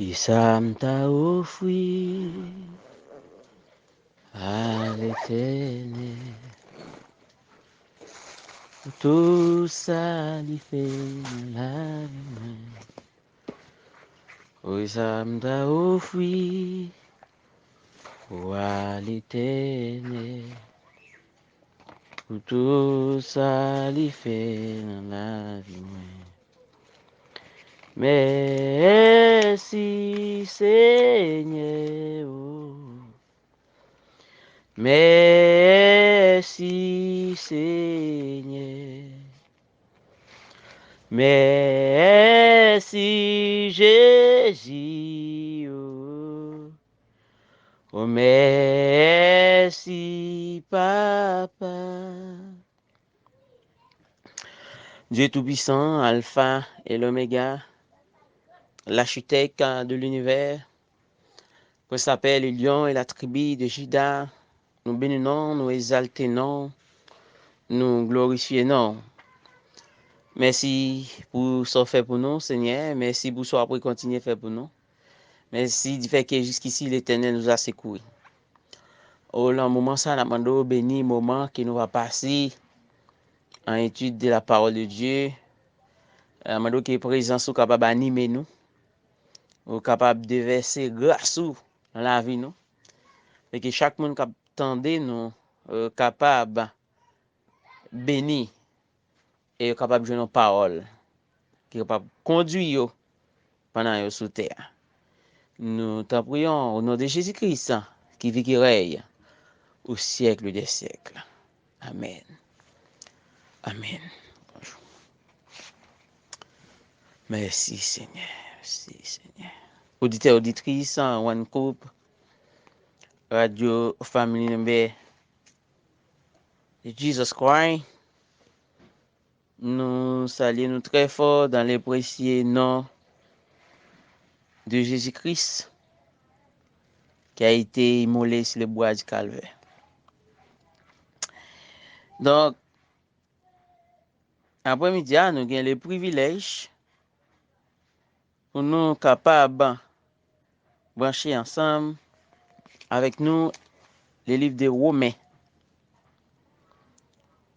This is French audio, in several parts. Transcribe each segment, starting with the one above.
Isa m'a offert à l'éternel tout ça lui fait la vie. Isa m'a offert à l'éternel tout ça lui fait la vie. Merci Seigneur. Merci Seigneur. Merci Jésus. Oh, merci Papa. Dieu Tout-Puissant, Alpha et l'Oméga, l'architecte de l'univers, que s'appelle le lion et la tribu de Juda, nous bénissons, nous exaltons, nous glorifions. Merci pour ce fait pour nous, Seigneur. Merci pour ce que vous continuez à faire pour nous. Merci du fait que jusqu'ici, l'Éternel nous a secourus. Au moment ça, nous avons béni moment qui nous va passer en étude de la parole de Dieu. Nous avons qui est présent, capable d'animer nous, capable de verser grâce dans la vie nous. Et que chaque monde qui attendait nous capable bénir et capable de jouer nos paroles, qui est capable de conduire pendant que sous terre. Nous t'en prions au nom de Jésus-Christ, qui vit qui règne au siècle des siècles. Amen. Amen. Merci Seigneur. Merci Seigneur. Auditeurs, auditrices, One Coupe, Radio Family Member de Jesus Christ, nous saluons très fort dans les précieux noms de Jésus-Christ qui a été immolé sur le bois du calvaire. Donc, après-midi, nous avons le privilège pour nous capables de brancher ensemble avec nous les livres de Romains.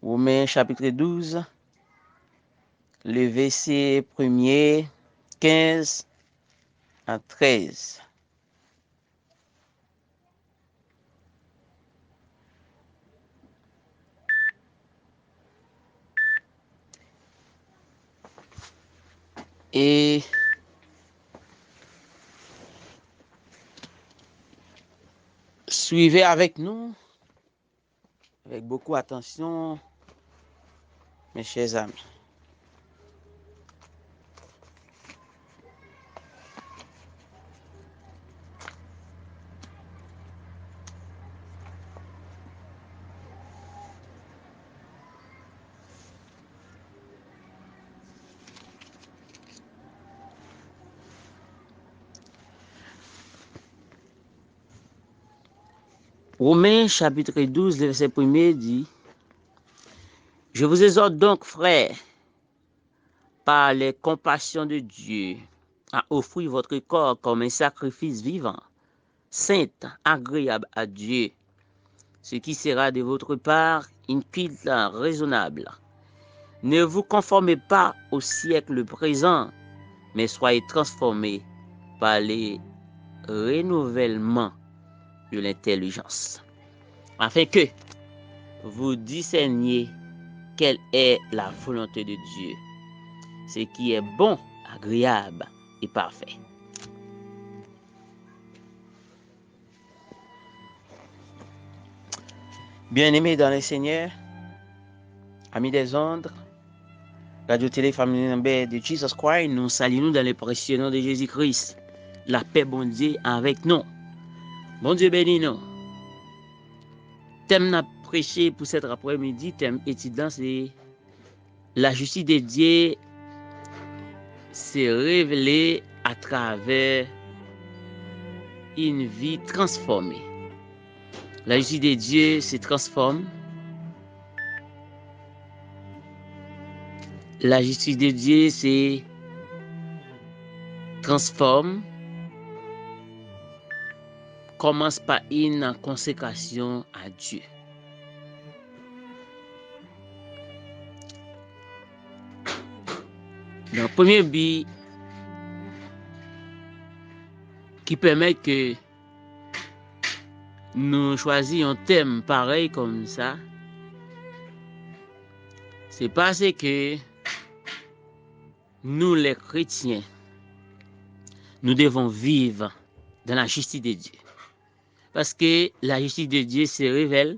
Romains chapitre 12, le verset 1er, 15 à 13. Et suivez avec nous, avec beaucoup d'attention, mes chers amis. Romains chapitre 12, le verset 1er dit: Je vous exhorte donc, frères, par les compassions de Dieu, à offrir votre corps comme un sacrifice vivant, saint, agréable à Dieu, ce qui sera de votre part une culte raisonnable. Ne vous conformez pas au siècle présent, mais soyez transformés par les renouvellements de l'intelligence, afin que vous discerniez quelle est la volonté de Dieu, ce qui est bon, agréable et parfait. Bien-aimés dans le Seigneur, amis des ondes, Radio Télé Family Member de Jesus Christ, nous saluons dans le précieux nom de Jésus-Christ. La paix, bon Dieu, avec nous. Bon Dieu bénis nous. Thème n'a prêché pour cet après-midi, thème étudiant, c'est la justice de Dieu s'est révélée à travers une vie transformée. La justice de Dieu se transforme. La justice de Dieu se transforme commence par une consécration à Dieu. Donc, premier but qui permet que nous choisissions un thème pareil comme ça, c'est parce que nous, les chrétiens, nous devons vivre dans la justice de Dieu. Parce que la justice de Dieu se révèle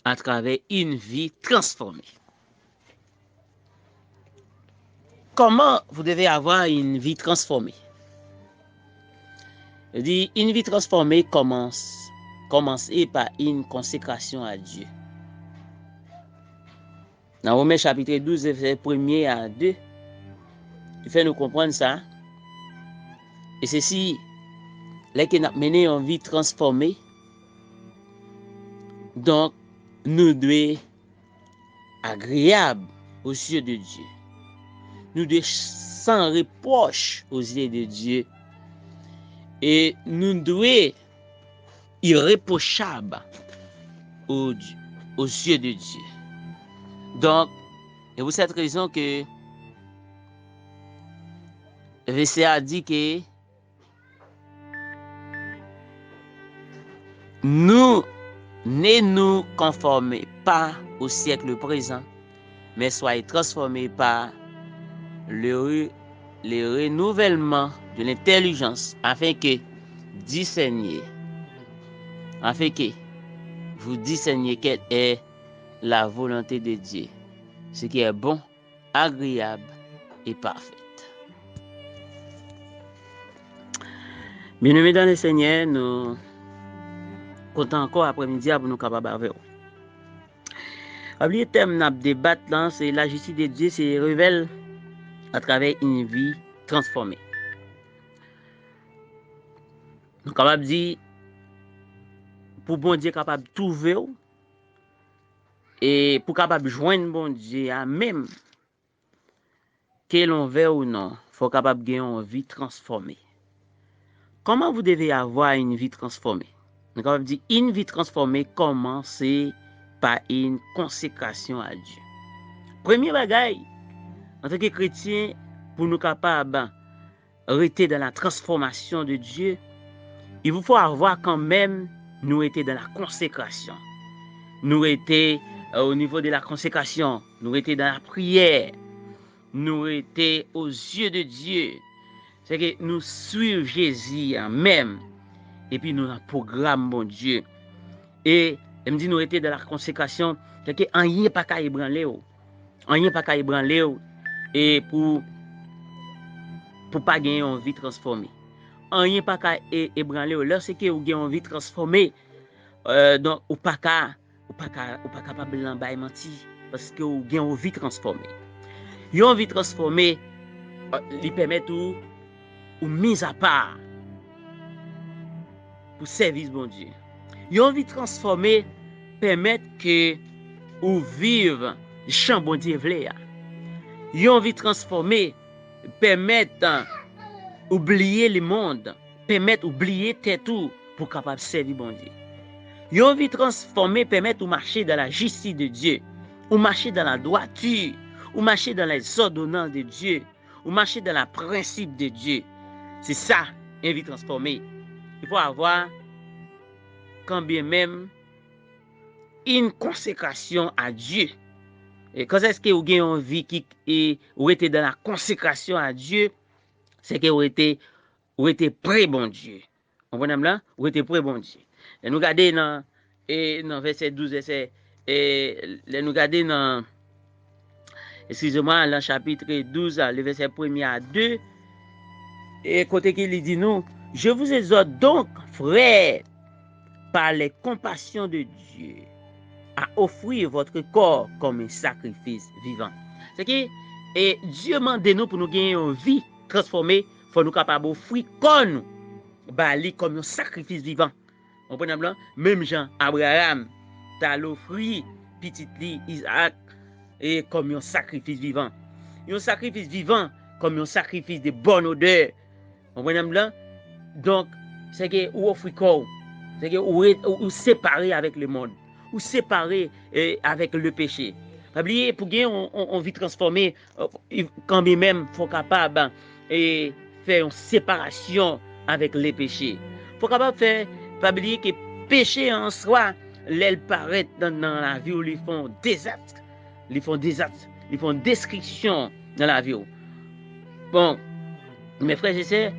à travers une vie transformée. Comment vous devez avoir une vie transformée? Je dis, une vie transformée commencer par une consécration à Dieu. Dans Romains chapitre 12, verset 1er à 2, il fait nous comprendre ça. Et ceci, là que nous avons mené une vie transformée, donc nous devons agréables aux yeux de Dieu. Nous devons sans reproche aux yeux de Dieu. Et nous devons irréprochables aux yeux de Dieu. Donc, c'est pour cette raison que le verset a dit que nous ne nous conformons pas au siècle présent, mais soyez transformés par le renouvellement de l'intelligence afin que vous discerniez quelle est la volonté de Dieu, ce qui est bon, agréable et parfait. Bien-aimés dans le Seigneur, nous comptons encore après-midi pour nous capables avec vous. Le thème de débat là, c'est la justice de Dieu se révèle à travers une vie transformée. Nous sommes capables de dire, pour bon Dieu capable de trouver et pour capable de joindre bon Dieu, même que l'on veut ou non, il faut capable de gagner une vie transformée. Comment vous devez avoir une vie transformée? Nous sommes capables de dire, une vie transformée commence par une consécration à Dieu. Premier bagage, en tant que chrétien, pour nous capables de rester dans la transformation de Dieu, il vous faut avoir quand même, nous étions dans la consécration. Nous étions au niveau de la consécration, nous étions dans la prière, nous étions aux yeux de Dieu. C'est que nous suivons Jésus même, et puis nous avons un programme, mon Dieu. Et elle me dit, nous étions dans la consécration, c'est que rien pas qu'à ébranler, rien pas qu'à ébranler, et pour pas gagner une vie transformée. Rien pas qu'à ébranler, lorsque vous gagnez une vie transformée, donc ou pas capable de mentir, parce que vous gagnez une vie transformée. Une vie transformée, lui permet tout ou mise à part pour service bon Dieu. Une vie transformée permet que ou vive champ bon Dieu vle. Une vie transformée permet oublier le monde, permet oublier tout pour capable servir bon Dieu. Une vie transformée permet de marcher dans la justice de Dieu, ou marcher dans la droiture, ou marcher dans les ordonnances de Dieu, ou marcher dans le principe de Dieu. C'est ça, une vie transformée. Il faut avoir, quand bien même, une consécration à Dieu. Et quand est-ce que vous avez une vie qui est dans la consécration à Dieu, c'est que vous êtes prêt, bon Dieu. Vous comprenez là? Vous êtes prêt, bon Dieu. Et nous regardons dans verset 12, nous regardons dans, excusez-moi, dans chapitre 12, le verset 1er à 2, et côté qu'il dit nous, je vous exhorte donc, frères, par les compassions de Dieu, à offrir votre corps comme un sacrifice vivant. C'est que et Dieu demande nous pour nous gagner une vie transformée, il faut nous capables d'offrir comme un sacrifice vivant. On prend blanc, même Jean, Abraham, t'as l'offrir petit li Isaac et comme un sacrifice vivant. Un sacrifice vivant comme un sacrifice de bonne odeur. On prend blanc. Donc c'est que ou offrir corps, c'est que ou séparer avec le monde, ou séparer avec le péché. Pas oublier pour gagner on vit transformer quand même faut capable et faire une séparation avec les péchés. Faut capable faire pas oublier que péché en soi, l'aile paraît dans la vie où ils font désastre, ils font description dans la vie. Bon, mes frères et sœurs,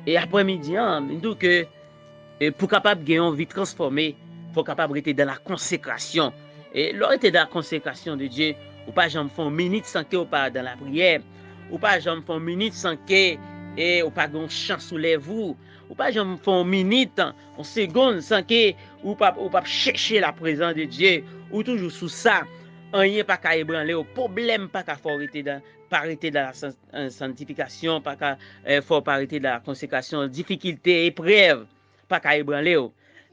et après-midi, je dis que pour capable de gagner une vie transformée, il faut capable d'être dans la consécration. Et lorsque dans la consécration de Dieu, ou pas jamais faire une minute sans que ou pas dans la prière, ou pas jamais faire une minute sans que ou pas un chant sous les vous, ou pas jamais faire une minute, une seconde sans que ou pas chercher la présence de Dieu, ou toujours sous ça, rien pas qu'à ébranler, au problème pas qu'à faire arrêter dans la sanctification, pas qu'à faut arrêter dans la consécration, difficulté, épreuve, pas qu'à ébranler,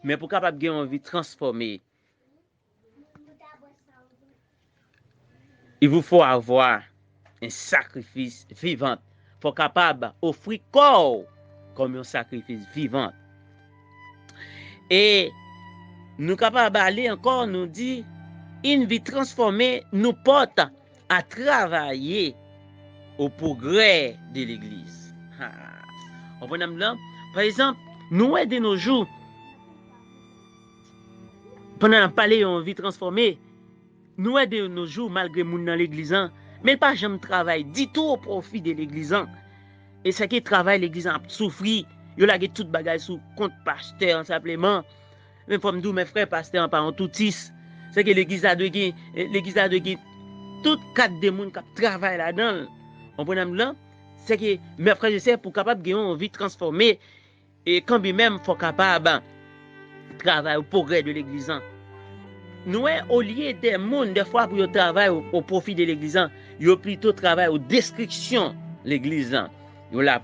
mais pour capable gagner une vie transformée, il vous faut avoir un sacrifice vivant. Il faut capable d'offrir corps comme un sacrifice vivant. Et nous capables d'aller encore, nous dit, une vie transformée nous porte à travailler au progrès de l'Église. Par exemple, nous de nos jours, pendant qu'on parle de vie transformée, nous de nos jours, malgré moun dans l'Église, mais pas jamais travail du tout au profit de l'Église. Et ce qui travaille l'Église a souffri, il a tout bagage sous compte pasteur simplement. Mais comme nous, mes frères pasteurs, par un toutis, c'est que l'Église a de toutes quatre démons qui travaillent là-dedans. On prend là, c'est que mes frères et sœurs, pour capable de gagner une vie transformée, et quand même, il faut capable de travailler au progrès de l'Église. Nous, au lieu des mondes, des fois, pour travailler au profit de l'Église, ils plutôt travaillent aux destructions de l'Église. Ils là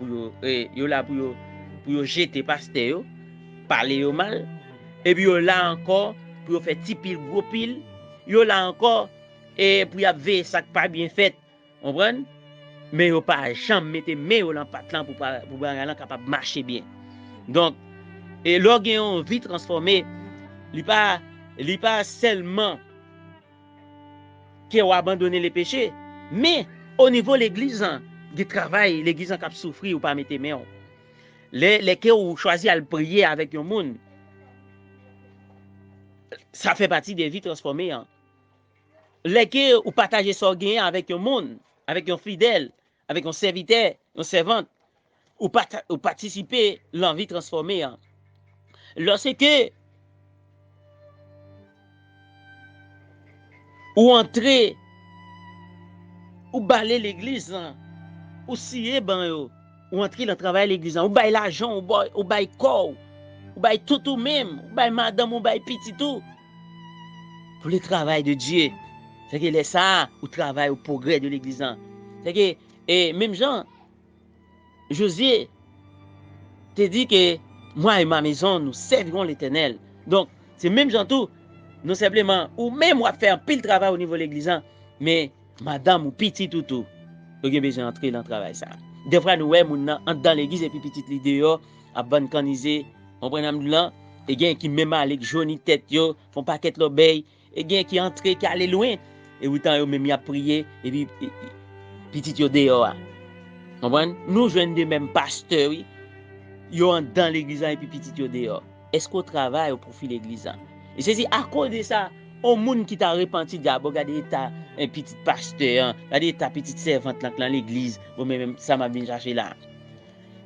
pour jeter pasteur, parler au mal, et puis là encore pour faire petit pile, gros pile, là encore et pour y avoir ça pas bien fait, on comprend? Mais yo pas jamais mettre main dans patte là pour capable marcher bien. Donc et l'organe vie transformé, il pas seulement qui a abandonné les péchés, mais au niveau de l'église du travail, l'église qui a souffert ou pas mettre main. Les qui ont choisi à prier avec un monde, ça fait partie des vies transformées. Les qui ont partagé son gain avec un monde, avec un fidèle, avec un serviteur, une servante, ou participer à l'envie transformée. Lorsque ou entrer, ou balayer l'église, ou scier ou entrer dans le travail de l'église, ou bailler l'argent, ou bailler corps, ou bailler tout même, ou bailler madame, ou bailler petit tout, pour le travail de Dieu. C'est que les ça, ou travail au progrès de l'église. C'est que, et même Jean, Josué, te dit que moi et ma maison, nous servirons l'Éternel. Donc, c'est même Jean tout, non simplement, ou même on va faire un pile travail au niveau de l'église, mais madame ou petit tout, vous avez besoin d'entrer dans le travail ça. Des fois, nous, dans l'église et puis petite l'idée, à bonne caniser, on prend un là, et il y a qui même avec jaune tête, font pas qu'être l'obéi, et il y a qui entre, qui allait loin, et autant ils même à prier, et puis petit yo dehors. Nous jeunes de même pasteurs, oui, yo dans l'église et puis petit yo dehors. Est-ce qu'on travaille au profit de l'église? Et c'est à cause de ça, au monde qui t'a repenti diable, regardez ta un petit pasteur, regardez ta petite servante dans l'église, ou même ça m'a bien cherché là.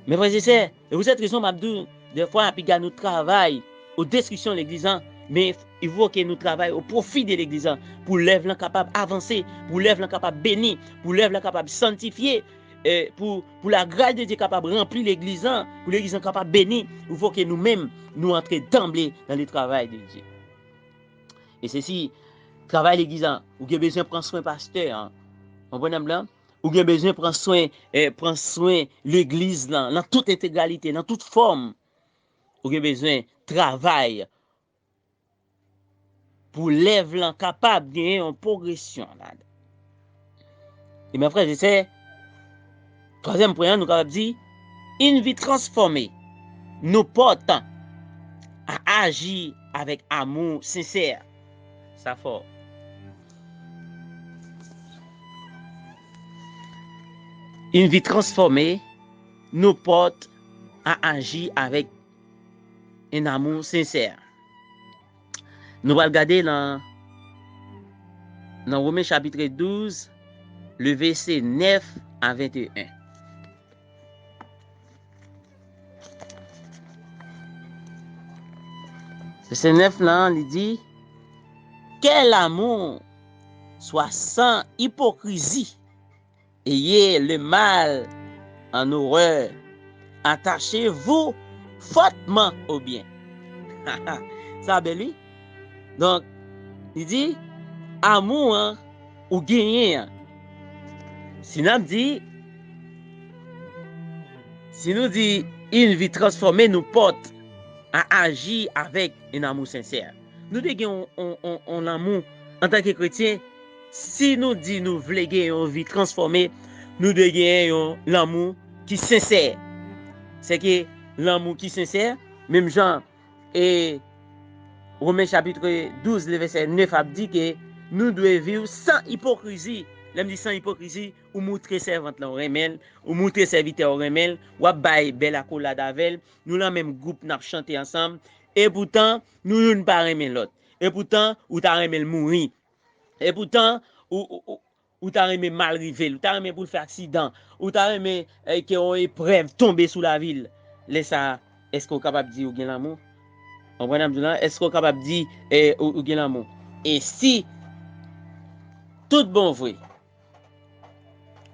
Mais frères et sœurs, vous êtes raison m'abdou, des fois puis nous travail aux destructions de l'église, mais il faut que nous travaillions au profit de l'église pour l'œuvre capable d'avancer, pour l'œuvre capable de bénir, pour l'œuvre capable de sanctifier, pour la grâce de Dieu capable de remplir l'église, pour l'église capable de bénir. Il faut que nous-mêmes nous entrions d'emblée dans le travail de Dieu. Et ceci, travail l'église, vous avez besoin de prendre soin pasteur, vous comprenez là? Vous avez besoin de prendre soin l'église dans toute intégralité, dans toute forme. Vous avez besoin de travail pour l'œuvre capable de gagner une progression. Et mes frères et troisième point, nous avons dit, une vie transformée nous porte à agir avec amour sincère. Ça fort. Une vie transformée nous porte à agir avec un amour sincère. Nous allons regarder dans Romains chapitre 12, le verset 9 à 21. Verset 9 là, il dit, quel amour soit sans hypocrisie, ayez le mal en horreur, attachez-vous fortement au bien. Ça, ben lui. Donc, il dit, amour, hein, ou gagner. Hein. Si nous dit, une vie transformée nous porte à agir avec un amour sincère. Nous devons un amour en tant que chrétien. Si nous dit nous voulons une vie transformée, nous devons l'amour qui est sincère. C'est que l'amour qui est sincère, même Jean et Romains chapitre 12, le verset 9 a dit que nous devons vivre sans hypocrisie. L'aime dit sans hypocrisie, ou montrer servante là au remel, ou montrer serviteur au remel, ou bail belle accolade avec, nous la même groupe n'a chanté ensemble, et pourtant nous ne pas aimer l'autre. Et pourtant ou t'a aimé mourir. Et pourtant ou t'a aimé mal river, ou t'a aimé pour faire accident, ou t'a aimé que on épreuve tomber sous la ville. Laisse ça, est-ce qu'on est capable de dire ou bien l'amour? Est-ce qu'on est capable de dire ou bien l'amour? Et si tout bon vrai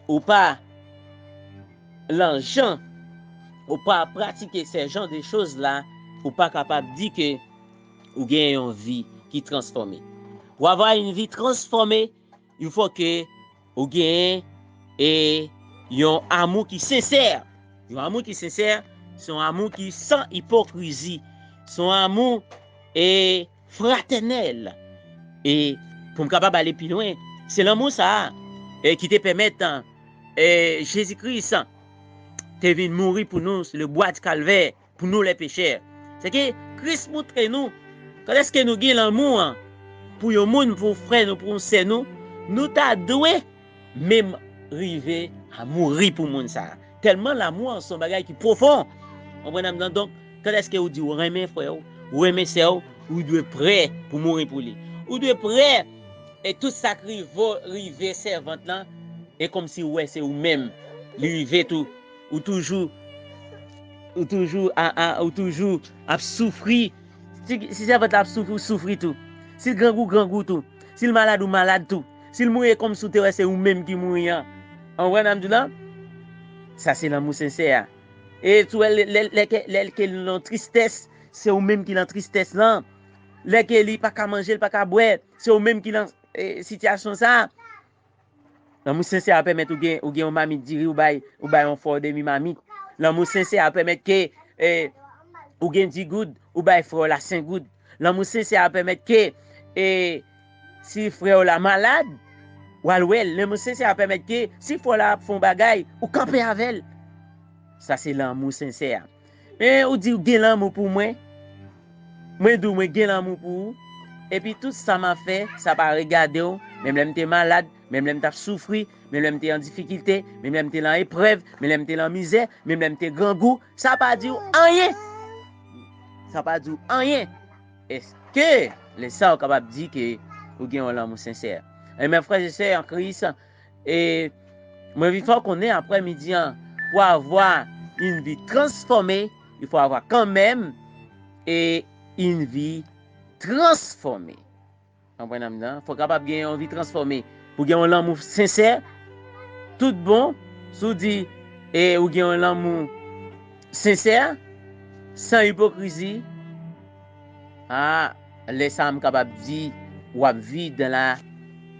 ou pas l'argent ou pas pratiquer ces genres de choses là ou pas capable de dire que ou gagne une vie qui transformée. Pour avoir une vie transformée, il faut que ou gagne et un amour qui sincère. Un amour qui sincère, c'est un amour qui sans hypocrisie, c'est un amour et fraternel. Et pour me capable d'aller plus loin, c'est l'amour ça et qui te permet Jésus-Christ te venu mourir pour nous sur le bois de calvaire, pour nous les pécheurs. C'est que Christ montre nous, quand est-ce que nous gagnons l'amour pour le monde, pour frère nous, pour nous, nous t'a doué même arriver à mourir pour le monde ça. Tellement l'amour c'est un bagage qui est profond. Donc, quand est-ce que vous dites, vous aimez frère, vous aimez sœur, vous devez prêt pour mourir pour lui. Vous devez prêt et tout sacrifice river servante là et comme si ouais c'est vous même river tout ou toujours à souffrir. Si servante a souffrir tout. Si grand goût tout. Si le malade ou malade tout. Si le mourir comme sous terre c'est vous même qui mourir. En vrai là ça c'est l'amour sincère. Et tout les tristesse, c'est vous même qui l'en tristesse là. Les qui li pas qu'à manger, pas qu'à boire, c'est vous même qui l'en situation ça. L'amour sincère permet ou gen ou mamie diri ou bay on fort demi mamie. L'amour sincère permet que ou gen di good ou bay frère la 5 good. L'amour sincère permet que si frère la malade ou alwel, l'amour sincère permet que si frère la font bagay ou camper avec. Ça c'est l'amour sincère. Mais ou dit ou gen l'amour pour moi. Moi dou moi gen l'amour pour vous. Et puis tout ça m'a fait, ça pas regarder même là m'étais malade, même là m'étais souffrir, même là m'étais en difficulté, même là m'étais en épreuve, même là m'étais en misère, même là m'étais grand goût, ça pas dit rien. Ça pas dit rien. Est-ce que les ça capable de dire que vous avez un amour sincère? Et mes frères et sœurs en Christ, et moi il faut qu'on ait après-midi pour avoir une vie transformée, il faut avoir quand même une vie transformé. Il faut capable de gagner une vie transformée. Pour gagner un amour sincère, tout bon, sous dit, et ou gagner un amour sincère, sans hypocrisie, les femmes capables de dire, ou à vivre dans la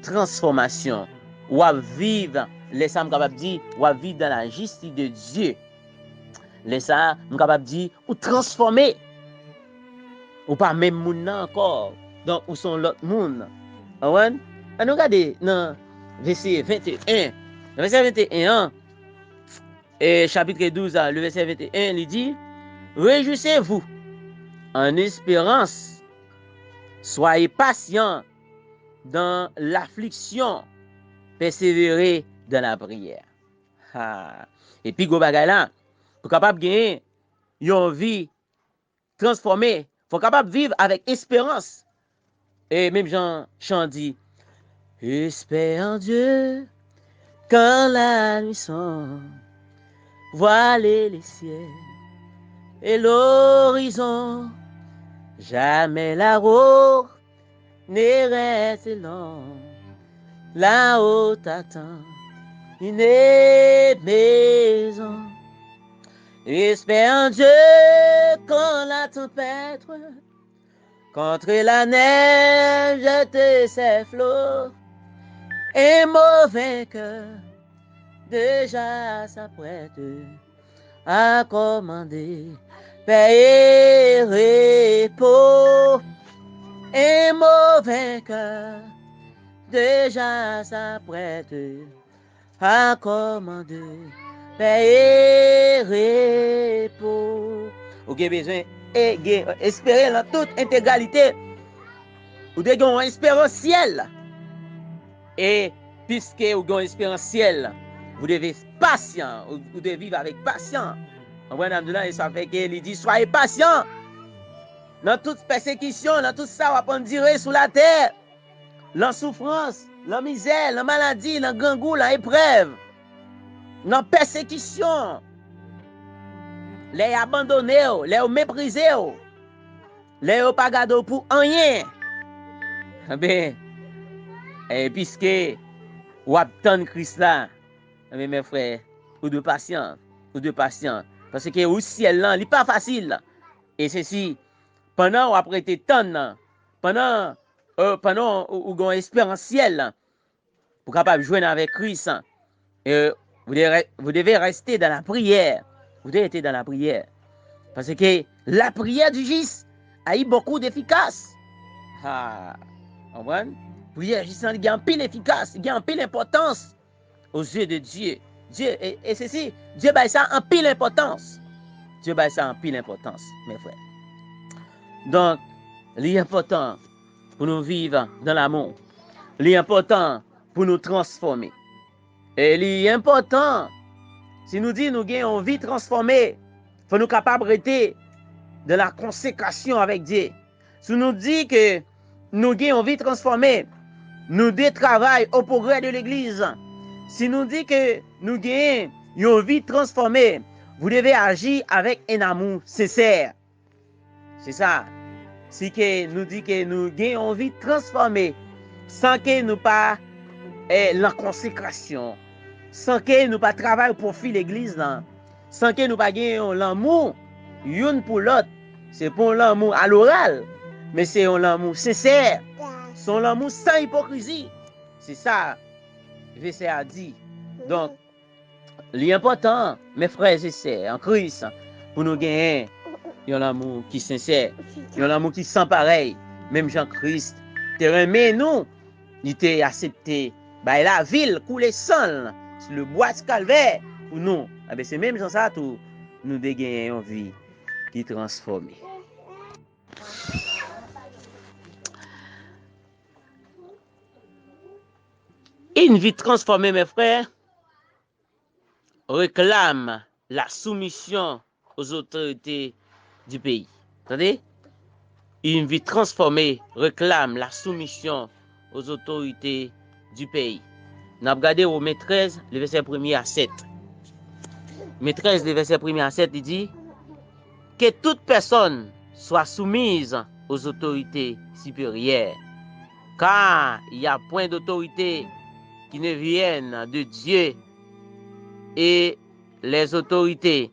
transformation, ou à vivre, les femmes capables de dire, ou à vivre dans la justice de Dieu. Les femmes capables de dire, ou transformer. Ou pas même moun encore. Donc, où sont l'autre monde? On regarde dans verset 21. Verset 21, et chapitre 12, le verset 21, il dit, Réjouissez-vous en espérance. Soyez patients dans l'affliction. Persévérez dans la prière. Ah. Et puis, go bagay là, pour capable gagner une vie transformée, faut capable vivre avec espérance. Et même Jean dit, espère en Dieu quand la nuit sombre, voiler les ciels et l'horizon. Jamais la route n'est restée longue. Là-haut t'attend une maison. Espère en Dieu quand la tempête, contre la neige jette ses flots, et mauvais cœur déjà s'apprête à commander paix et repos. Et mauvais cœur déjà s'apprête à commander paix et repos. Vous avez besoin d'espérer en toute intégralité. Vous devez avoir une espérance ciel. Et puisque vous avez une espérance ciel, vous devez être patient. Vous devez vivre avec patience. Et ça fait qu'il dit, soyez patient dans toute persécution, dans tout ça, on va dire sur la terre, la souffrance, la misère, la maladie, la gangou, la épreuve, la persécution, les abandonnés, les méprisés, les pas gardés pour rien. Ben, et puisque vous attendez Christ là, mes frères, ou de patience, parce que au ciel là, il n'est pas facile. Et ceci, pendant ou après tes temps, pendant ou avez espérance ciel, pour capable jouer avec Christ, vous devez rester dans la prière. Vous devez être dans la prière. Parce que la prière du juste a eu beaucoup d'efficace. Ah, vous comprenez? La prière du juste a un pile efficace, il a un pile importance aux yeux de Dieu. Dieu et ceci, Dieu a ça en pile importance. Dieu a ça en pile importance, mes frères. Donc, l'important pour nous vivre dans l'amour, l'important pour nous transformer. Et l'important, si nous disons nous avons une vie transformée, il faut nous capables de rester de la consécration avec Dieu. Si nous disons que nous avons une vie transformée, nous devons travailler au progrès de l'Église. Si nous disons que nous avons une vie transformée, vous devez agir avec un amour sincère. C'est ça. Si que nous disons que nous avons une vie transformée, sans que nous pas la consécration, sans que nous pas travailler pour profit l'église là, sans que nous pas gagner l'amour une pour l'autre, c'est pour l'amour à l'oral, mais c'est un amour sincère, c'est un amour sans hypocrisie. C'est ça verset a dit. Donc l'important, mes frères et sœurs en Christ, pour nous gagner un amour qui est sincère, un amour qui sans pareil, même Jean-Christ te remet nous, il t'a accepté bah la ville couler sang sur le bois de calvaire pour nous. Ah ben c'est même dans ça tout nous dégagnons une vie qui transforme. Une vie transformée, mes frères, réclame la soumission aux autorités du pays. Attendez? Une vie transformée réclame la soumission aux autorités du pays. Nous avons regardé Romains 13, le verset 1er à 7. Romains 13, le verset 1er à 7, il dit que toute personne soit soumise aux autorités supérieures, car il n'y a point d'autorité qui ne vienne de Dieu, et les autorités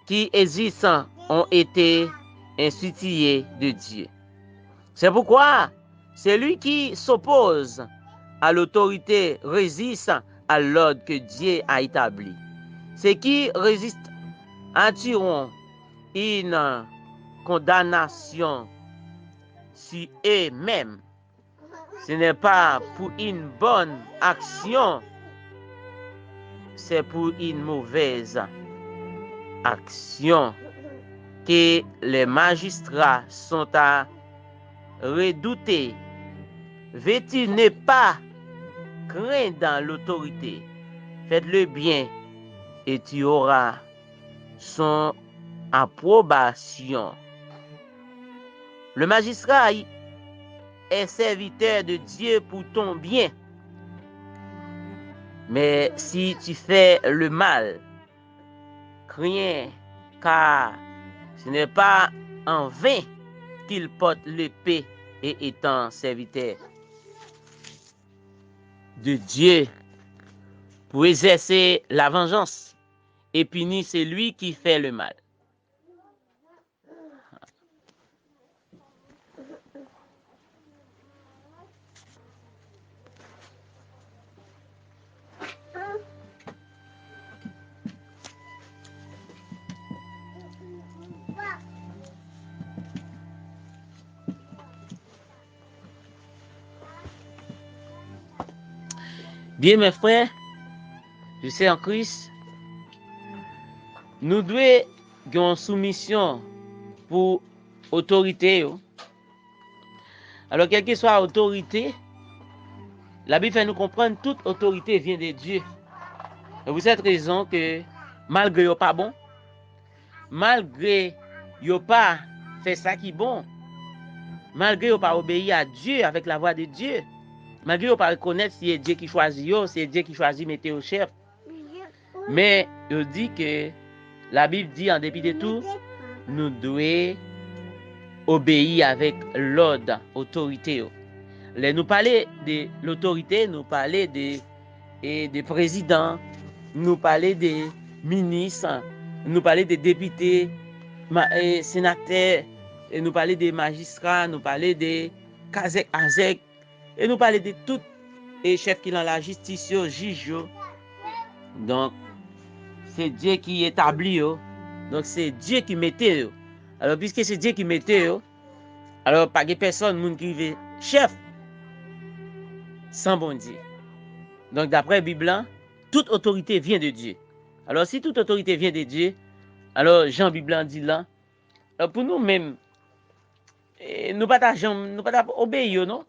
qui existent ont été instituées de Dieu. C'est pourquoi celui qui s'oppose à l'autorité résiste à l'ordre que Dieu a établi. Ceux qui résistent attireront une condamnation sur eux-mêmes. Ce n'est pas pour une bonne action, c'est pour une mauvaise action. que les magistrats sont à redouter. Veux-tu ne pas craindre dans l'autorité? Faites le bien et tu auras son approbation. Le magistrat est serviteur de Dieu pour ton bien. Mais si tu fais le mal, crains, car ce n'est pas en vain qu'il porte l'épée et étant serviteur de Dieu pour exercer la vengeance et punir celui qui fait le mal. Bien, mes frères, je sais en Christ, nous devons avoir une soumission pour autorité. Alors, quelle que soit l'autorité, la Bible fait nous comprendre que toute autorité vient de Dieu. Et pour cette raison que, malgré yo pas bon, malgré yo pas fait ça qui est bon, malgré yo pas obéir à Dieu avec la voix de Dieu, malgré yo pas reconnaître si c'est Dieu qui choisit yo, c'est Dieu qui choisit mettre au chef. Mais il dit que la Bible dit en dépit de tout, nous devons obéir avec l'ordre, autorité. Là, nous parlons de l'autorité, nous parlons des présidents, nous parlons des ministres, nous parlons des députés, sénateurs, et nous parlons des magistrats, nous parlons des kazek, azek, et nous parlons de tous les chefs qui ont la justice, juges. Donc, c'est Dieu qui établit. Donc, c'est Dieu qui mettait. Alors, puisque c'est Dieu qui mettait, alors, pas de personne qui veut chef sans bon Dieu. Donc, d'après la Bible, toute autorité vient de Dieu. Alors, si toute autorité vient de Dieu, alors Jean Bible dit là, pour nous-mêmes, nous ne pouvons pas obéir, non?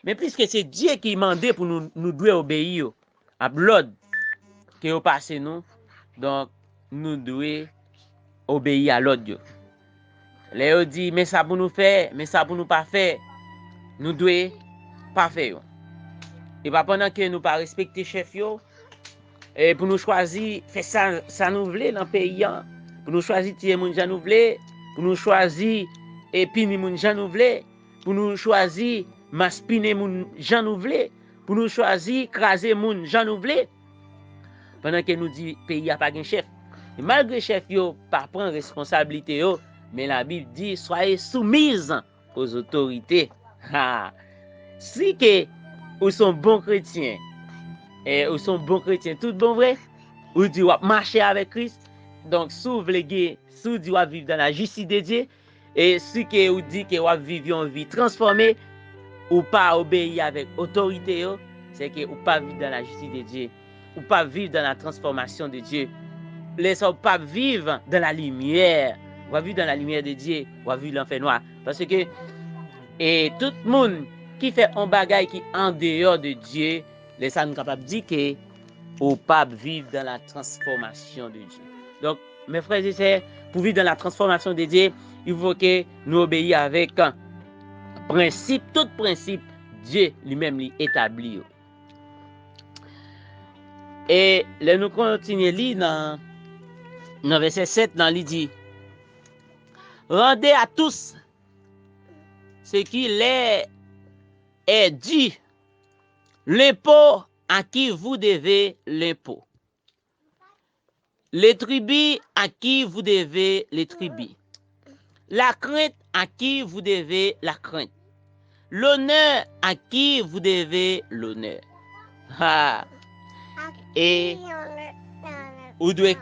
Mais puisque c'est Dieu qui mande pour nous devons obéir à l'ordre qui est passé nous, donc nous devons obéir à l'ordre. Léo dit, mais ça pour nous faire, mais ça pour nous pas faire, nous devons pas faire. Et pas pendant que nous pas respecter chef yo, et pour nous choisir faire ça nous voulons dans le pays, pour nous choisir tirer moun jan nous voulons, pour nous choisir et pini moun jan nous voulons, pour nous choisir maspiner moun jan nous voulons, pour nous choisir craser moun jan nous voulons, pendant que nous dit pays a pas de chef. Et malgré chef yo pas prendre responsabilité yo, mais la Bible dit soyez soumise aux autorités. Si que ou sont bons chrétiens, et ou sont bons chrétiens, tout bon vrai, ou dit ou marcher avec Christ, donc sous vleguer, sous dit ou vivre dans la justice de Dieu, et si que ou dit que ou vivre une vie transformée, ou pas obéir avec autorité, c'est que ou pas vivre dans la justice de Dieu, ou pas vivre dans la transformation de Dieu, laissez pas vivre dans la lumière, ou vivre dans la lumière de Dieu, ou vivre dans l'enfer noir, parce que et tout le monde qui fait un bagage qui en dehors de Dieu, les ça nous capable de dire que ou pas vivre dans la transformation de Dieu. Donc, mes frères et sœurs, pour vivre dans la transformation de Dieu, il faut que nous obéissions avec un principe, tout principe, Dieu lui-même l'établit. Et là, nous continuons à lire dans verset 7, il dit, rendez à tous ce qui leur est dû, l'impôt à qui vous devez l'impôt, les tribus à qui vous devez les tribus, la crainte à qui vous devez la crainte, l'honneur à qui vous devez l'honneur. Et vous devez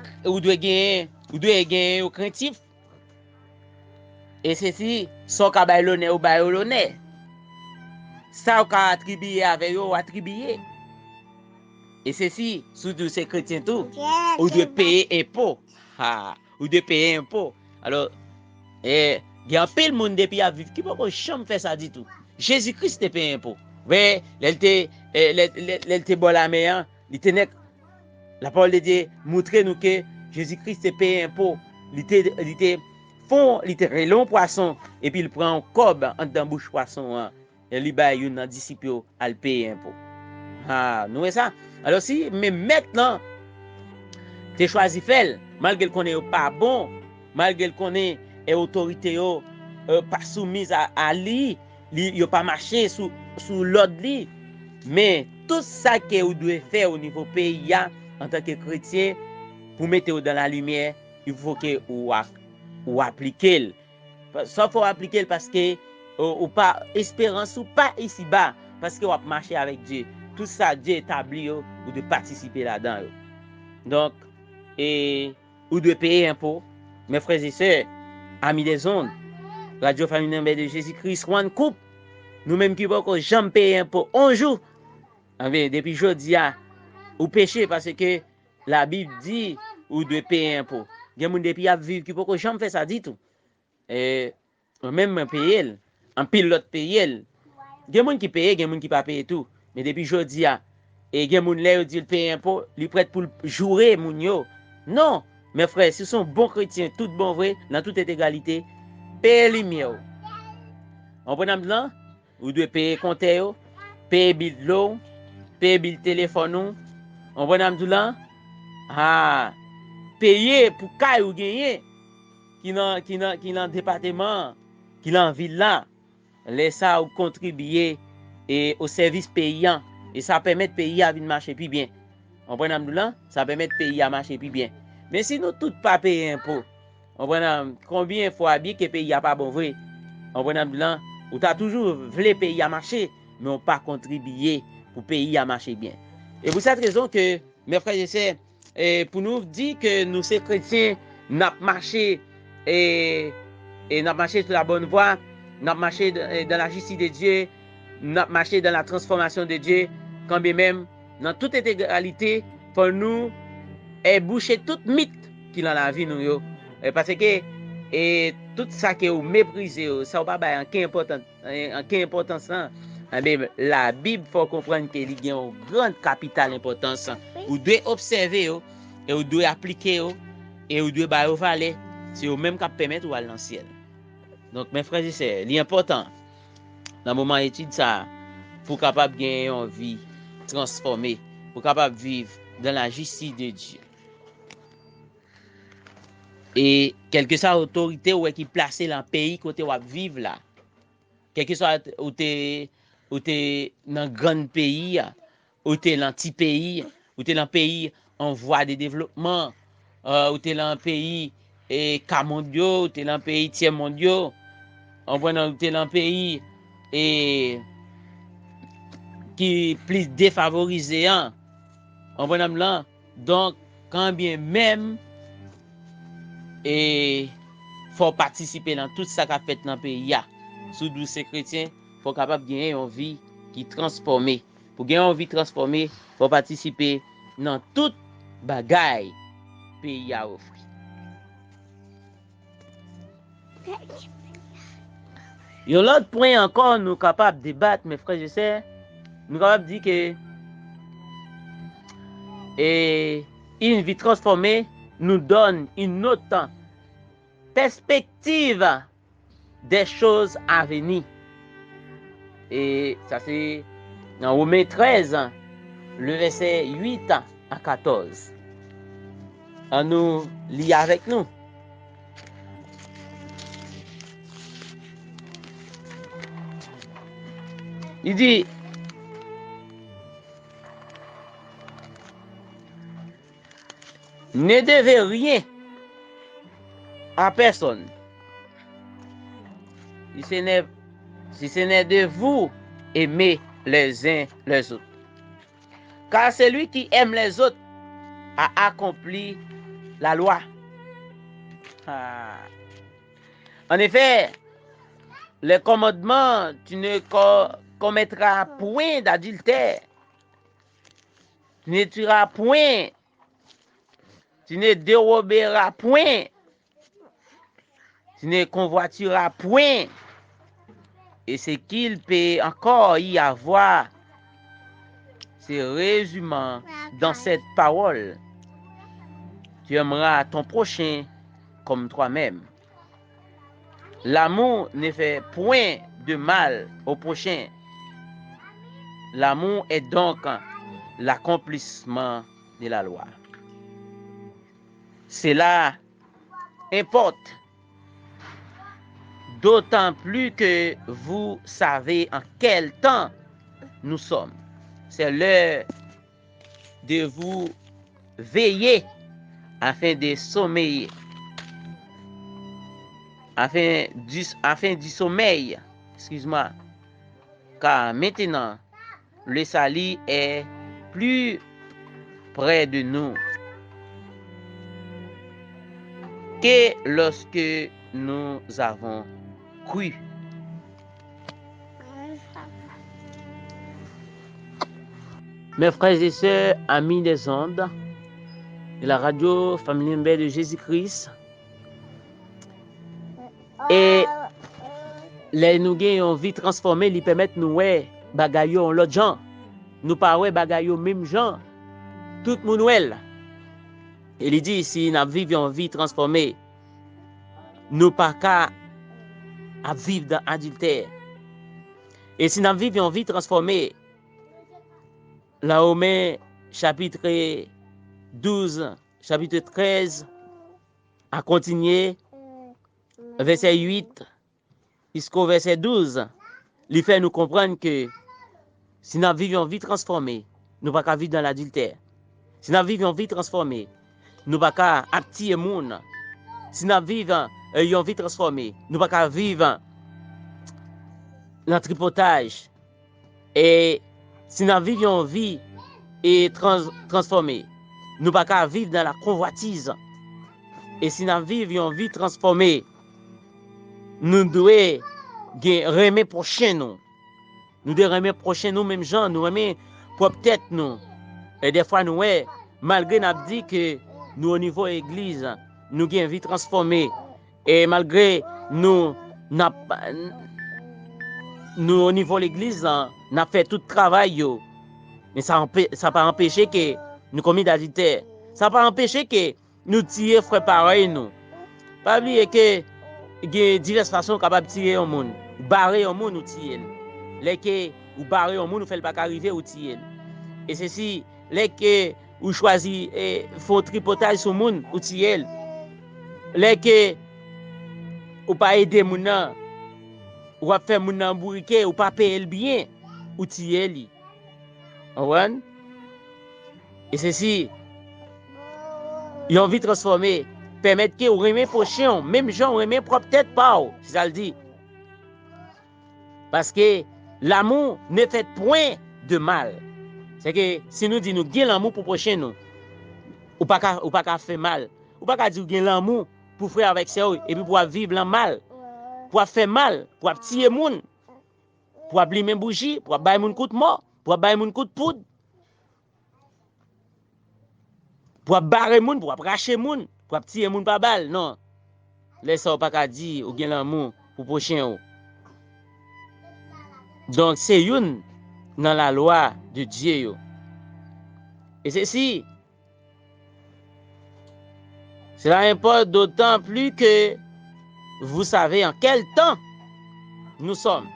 gagner au craintif. Et ceci, sans qu'à bailler l'honneur ou bailler l'honneur. Ça, on a attribué avec eux, attribué. Et ceci, surtout ces chrétiens tout, ou de payer impôt. Ou de payer impôt. Alors, Et il y a un peu de monde depuis à vivre qui peut pas jamais faire ça du tout. Jésus-Christ te paye impôt. Ouais, l'elle bon la meilleure, il était la parole de Dieu montre nous que Jésus-Christ te paye impôt. Il était fond, il était long poisson et puis il prend un cob en dans bouche poisson et il ba une disciple à le payer impôt. Ah, nous est ça. Alors si mais maintenant tu choisi faire malgré qu'on est pas bon, malgré qu'on est autorité pas soumise à lui, il pas marché sous l'ordre lui, mais tout ça que vous devez faire au niveau pays en tant que chrétien pour mettre dans la lumière, il faut que vous appliquez. Ça faut appliquer parce que ou pas espérance ou pas ici bas parce que vous marcher avec Dieu. Tout ça Dieu établi ou de participer là-dedans. Donc et ou de payer impôt. Mes frères et sœurs, amis des ondes, Radio Famille de Jésus-Christ, One Coupe, nous-mêmes qui pouvons jamais payer impôt un jour. Depuis jeudi, ou péché parce que la Bible dit ou de payer impôt. Il y a des gens depuis à vivre qui pouvons jamais faire ça dit tout. Et même payer, en pilote payer. Il y a des gens qui payent, il y a des gens qui ne pas payer tout. Mais depuis jeudi, et il y a des gens qui disent payer impôt, ils prêtent pour jouer moun yo. Non, mes frères, si sont bons chrétiens, tout bon vrai, dans toute égalité, payez lumière. On prend là, vous devez payer compte, payer bill de l'eau, payer bill téléphone. On prend là, payer pour kay ou gagner qui dans département, qui dans ville là, laisse ça ou contribuer et au service payant et ça permet de payer à marcher plus bien. On prend là, ça permet de payer à marcher plus bien. Mais si nous tous pas payer impôt, on prend combien de fois bien que pays a pas bon vrai. On prend là, ou t'as toujours voulu payer à marcher, mais on pas contribuer pour payer à marcher bien. Et pour cette raison que mes frères et sœurs, pour nous dire que nous ces chrétiens n'a marché et n'a marché sur la bonne voie, n'a marché dans la justice de Dieu, n'a marché dans la transformation de Dieu, quand bien même dans toute intégralité pour nous boucher toute mythe qui dans la vie nous yo. Parce que tout ça que vous méprisez, ça va pas en importance la Bible faut comprendre que il y a une grande capitale importance. Vous devez observer et vous devez appliquer et vous devez ba valer, c'est au même qui permettre ou aller dans le ciel. Donc mes frères et sœurs, l'important dans le moment étude ça pour capable gagner une vie transformée, pour capable vivre dans la justice de Dieu. Et quelle que soit l'autorité qui est placée dans le pays côté où vivre là, quel que soit où tu es dans un grand pays, où tu es dans un petit pays, où tu es dans un pays en voie de développement, où tu es dans un pays cas mondiaux, où tu es dans un pays tiers mondiaux, où tu es dans un pays qui est plus défavorisé. Donc, quand bien même, et faut participer dans tout ça qu'a fait dans le pays. Sous douze chrétiens, faut capable de gagner une vie qui est transformée. Pour gagner une vie transformée, faut participer dans toute bagaille pays a offert. Il y a l'autre point encore nous capables de débattre, mes frères et sœurs. Nous capables de dire que une vie transformée nous donne une autre perspective des choses à venir. Et ça c'est dans Romains 13, le verset 8 à 14. On nous lit avec nous. Il dit, ne devez rien à personne. Si ce n'est de vous aimer les uns les autres. Car celui qui aime les autres a accompli la loi. En effet, le commandement, tu ne commettras point d'adultère. Tu ne tueras point. Tu ne déroberas point. Tu ne convoiteras point. Et ce qu'il peut encore y avoir, c'est résumant dans cette parole. Tu aimeras ton prochain comme toi-même. L'amour ne fait point de mal au prochain. L'amour est donc l'accomplissement de la loi. Cela importe d'autant plus que vous savez en quel temps nous sommes. C'est l'heure de vous veiller afin de sommeiller, afin du sommeil, excuse-moi, car maintenant le salut est plus près de nous que lorsque nous avons cru. Mes frères et sœurs, amis des ondes, de la radio Famille Mbé de Jésus-Christ, et les nous gagnons vie transformée, ils permettent nous ouais bagayo l'autre gens, nous pas ouais bagayo même gens, tout moun well. Et il dit si nous vivons vie transformée, nous pas qu'à vivre dans adultère. Et si nous vivons vie transformée, là Romains chapitre 12, chapitre 13, à continuer, verset 8 jusqu'au verset 12, il fait nous comprendre que si nous vivons vie transformée, nous ne pouvons pas vivre dans l'adultère. Si nous vivons vie transformée, nous ne pouvons pas attirer les gens. Si nous vivons une vie transformée, nous ne pouvons pas vivre dans le tripotage. Et si nous vivons une vie transformée, nous ne pouvons pas vivre dans la convoitise. Et si nous vivons une vie transformée, nous devons remettre prochain nous. Nous devons remettre prochain nous, même gens, nous remettre propre tête nous. Et des fois, nous, malgré nous dit que nous, au niveau de l'église, nous avons une vie transformée. Et malgré nous, au niveau de l'église, nous avons fait tout le travail. Mais ça n'a pas empêché que nous commis d'adultère. Ça n'a pas empêché que nous tirions frère pareil nous. Pas oublier que il y a diverses façons capables de tirer au monde. Barrer au monde ou tirer. Les que ou barrer au monde, nous fait pas arriver ou tirer. Et ceci, les que ou choisi font tripotage sur monde ou tirer. Les que ou pas aider moun nan, ou pas faire moun nan bourriquer ou pas payer le bien ou tirer li. Ouan? Et ceci, ils ont vite transformé, permettre que ou remet prochain, même gens remet propre tête pas, c'est ça le dit. Parce que l'amour ne fait point de mal. C'est que si nous disons nous gagnons l'amour pour prochain nous, ou pas qu'à faire mal, ou pas qu'à dire gagnons l'amour pour faire avec ça et puis pour vivre le mal, pour faire mal, pour tirer moun, pour abîmer bougie, pour bailler moun coup de mort, pour bailler moun coup de poudre, pour barrer moun, pour racher moun, pour tirer moun par balle, non. Laisse ça pas qu'à dire ou gagnons l'amour pour prochain. Donc c'est une dans la loi de Dieu. Et ceci, cela importe d'autant plus que vous savez en quel temps nous sommes.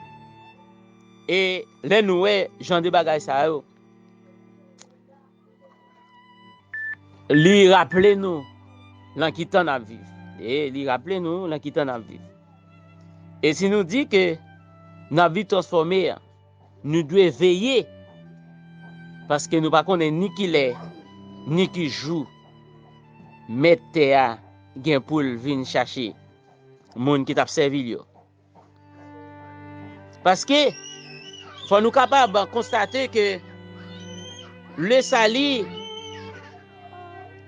Et les nous, Jean de Bagay ça, lui rappelez nous l'enquitant à vivre. Et lui rappelez nous l'enquitant à vivre. Et si nous dit que notre vie transformée, nous devons veiller parce que nous ne connaissons ni qui l'est, ni qui joue. Mettez à gen pour venir chercher moun qui t'a servi. Parce que faut nous capables de constater que le salut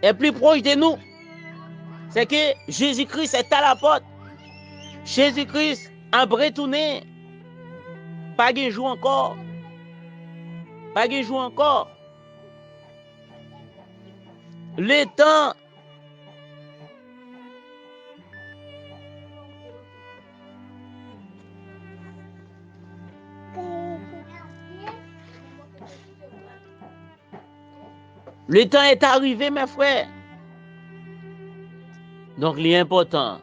est plus proche de nous. C'est que Jésus-Christ est à la porte. Jésus-Christ a retourné. Pas de jour encore. Pas de jour encore. Le temps Le temps est arrivé, mes frères. Donc, l'important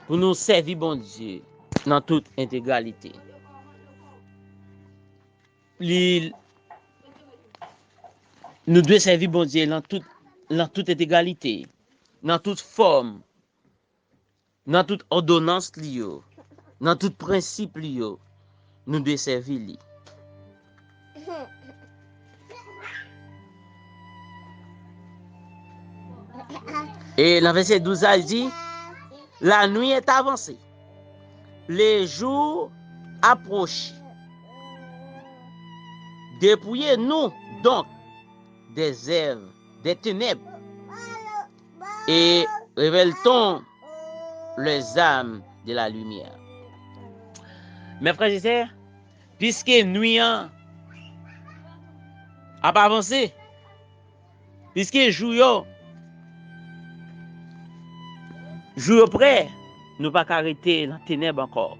pour nous servir bon Dieu dans toute intégralité. Nous devons servir bon Dieu dans toute intégralité, dans toute forme, dans toute ordonnance, dans tout principe, nous devons servir lui. Et dans verset 12, il dit, la nuit est avancée, les jours approchent. Dépouillez-nous donc des œuvres, des ténèbres, et révèle-t-on les âmes de la lumière. Mes frères et sœurs, puisque nuit a pas avancé, puisque jour près, nous pas arrêter dans ténèbres encore.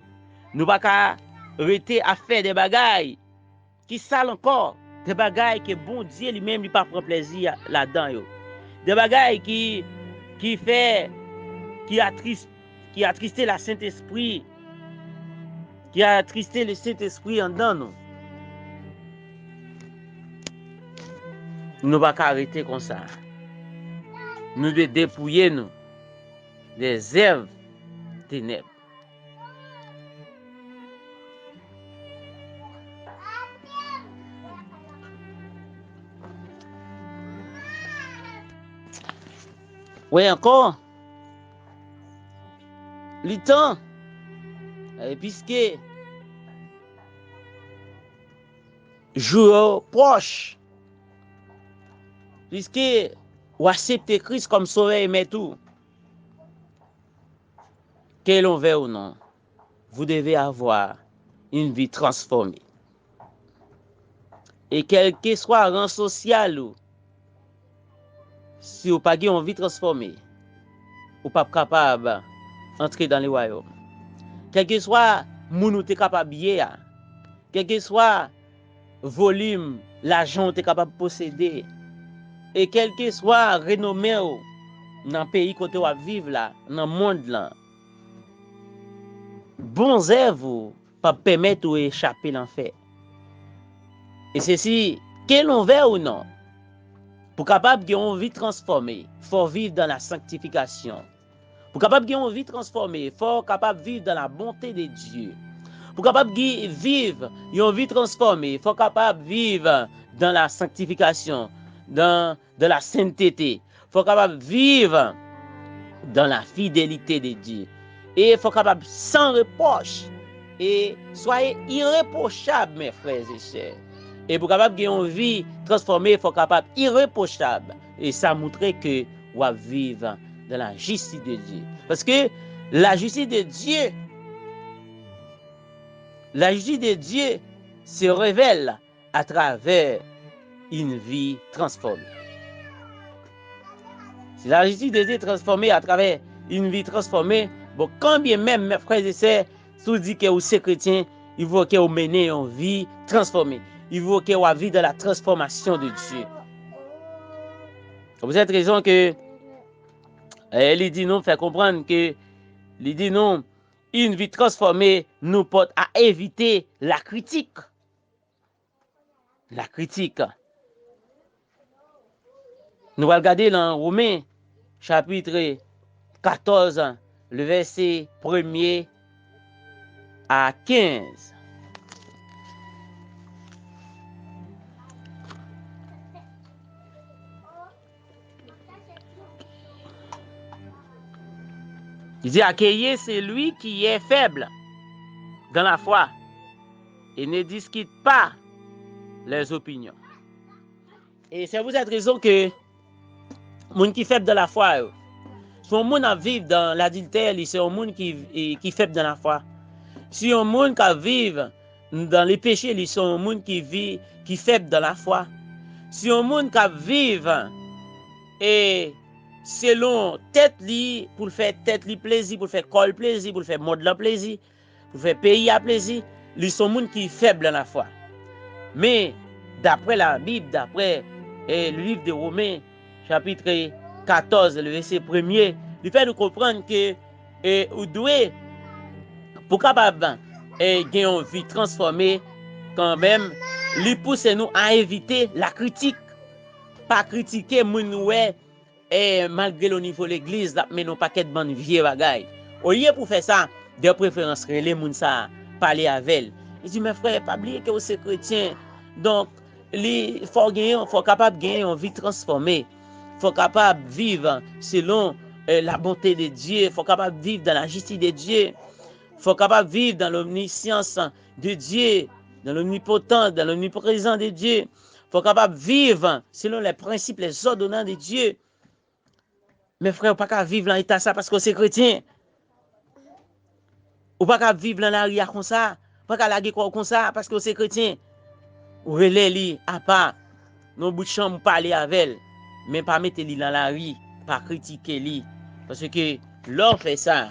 Nous pas arrêter à faire des bagailles qui sale encore, des bagailles que bon Dieu lui-même lui pas prend plaisir là-dedans. Des bagailles qui attristé la Saint-Esprit, qui a attristé le Saint-Esprit en dedans nous. Nous pas arrêter comme ça. Nous devons dépouiller nous des œuvres ténèbres. Oui, encore. Le temps, puisque jour proche, puisque vous acceptez Christ comme sauveur mais tout, que l'on veut ou non, vous devez avoir une vie transformée. Et quel que soit le rang social, si vous n'avez pas une vie transformée, vous n'êtes pas capable d'entrer dans le royaume. Quel que soit le monde qui est capable de payer, quel que soit le volume, l'argent que vous êtes capable de posséder, et quel que soit la renommée dans le pays où vous vivez, dans le monde, là, bons œuvres pas permettre d'échapper l'enfer. Et ceci, que l'on veut ou non, pour capable de vie transformée, il faut vivre dans la sanctification. Pour capable de vie transformée, il faut capable de vivre dans la bonté de Dieu. Pour capable de vivre une vie transformée, il faut capable de vivre dans la sanctification, dans la sainteté. Il faut capable de vivre dans la fidélité de Dieu. Et il faut capable sans reproche. Et soyez irréprochables, mes frères et sœurs. Et pour capable de une vie transformée, il faut capable irréprochable. Et ça montre que vous vivez dans la justice de Dieu. Parce que la justice de Dieu se révèle à travers une vie transformée. Si la justice de Dieu est transformée à travers une vie transformée, bon, quand bien même, mes frères et sœurs, si vous dites que vous êtes chrétien, il faut que vous menez une vie transformée. Il faut que vous vivez dans la transformation de Dieu. Pour cette raison que il dit nous fait comprendre que il dit non, une vie transformée nous porte à éviter la critique. La critique. Nous allons regarder dans Romains chapitre 14, le verset 1er à 15. Il dit, accueillez celui qui est faible dans la foi et ne discute pas les opinions. Et c'est pour cette raison que les gens qui sont faibles dans la foi, si on gens qui vivent dans l'adultère, c'est un monde qui est faible dans la foi. Si on gens qui vivent dans les péchés, c'est un monde qui est faible dans la foi. Si on gens qui vivent et selon tête li pour faire tête li plaisir, pour faire col plaisir, pour faire mode la plaisir, pour faire pays à plaisir, ils sont gens qui sont faibles dans la foi. Mais d'après la Bible, d'après et le livre de Romains, chapitre 14, le verset 1er, il fait nous comprendre que ou doué pour capable gagner une vie transformée, quand même, lui pousse nous à éviter la critique, pas critiquer moun ouais et malgré le niveau de l'église, là, mais non paquet de bonnes vieilles bagailles. Au lieu pour faire ça, de préférence les moun ça parler avec elle. Il dit mais frère, pas oublier que vous êtes chrétien. Donc, il faut capable gagner une vie transformée. Faut capable vivre selon la bonté de Dieu, faut capable vivre dans la justice de Dieu. Faut capable vivre dans l'omniscience de Dieu, dans l'omnipotence, dans l'omniprésent de Dieu. Faut capable vivre selon les principes, les ordonnances de Dieu. Mes frères, vous ne pouvez pas vivre dans l'état ça parce que c'est chrétien. Vous ne pouvez pas vivre dans la rue comme ça. Vous ne pouvez pas laguer comme ça parce que c'est chrétien. Vous relèvez à part. Nos bouts de chambre, parler avec elle. Mais pas mettre lui dans la rue, pas critiquer lui. Parce que l'on fait ça,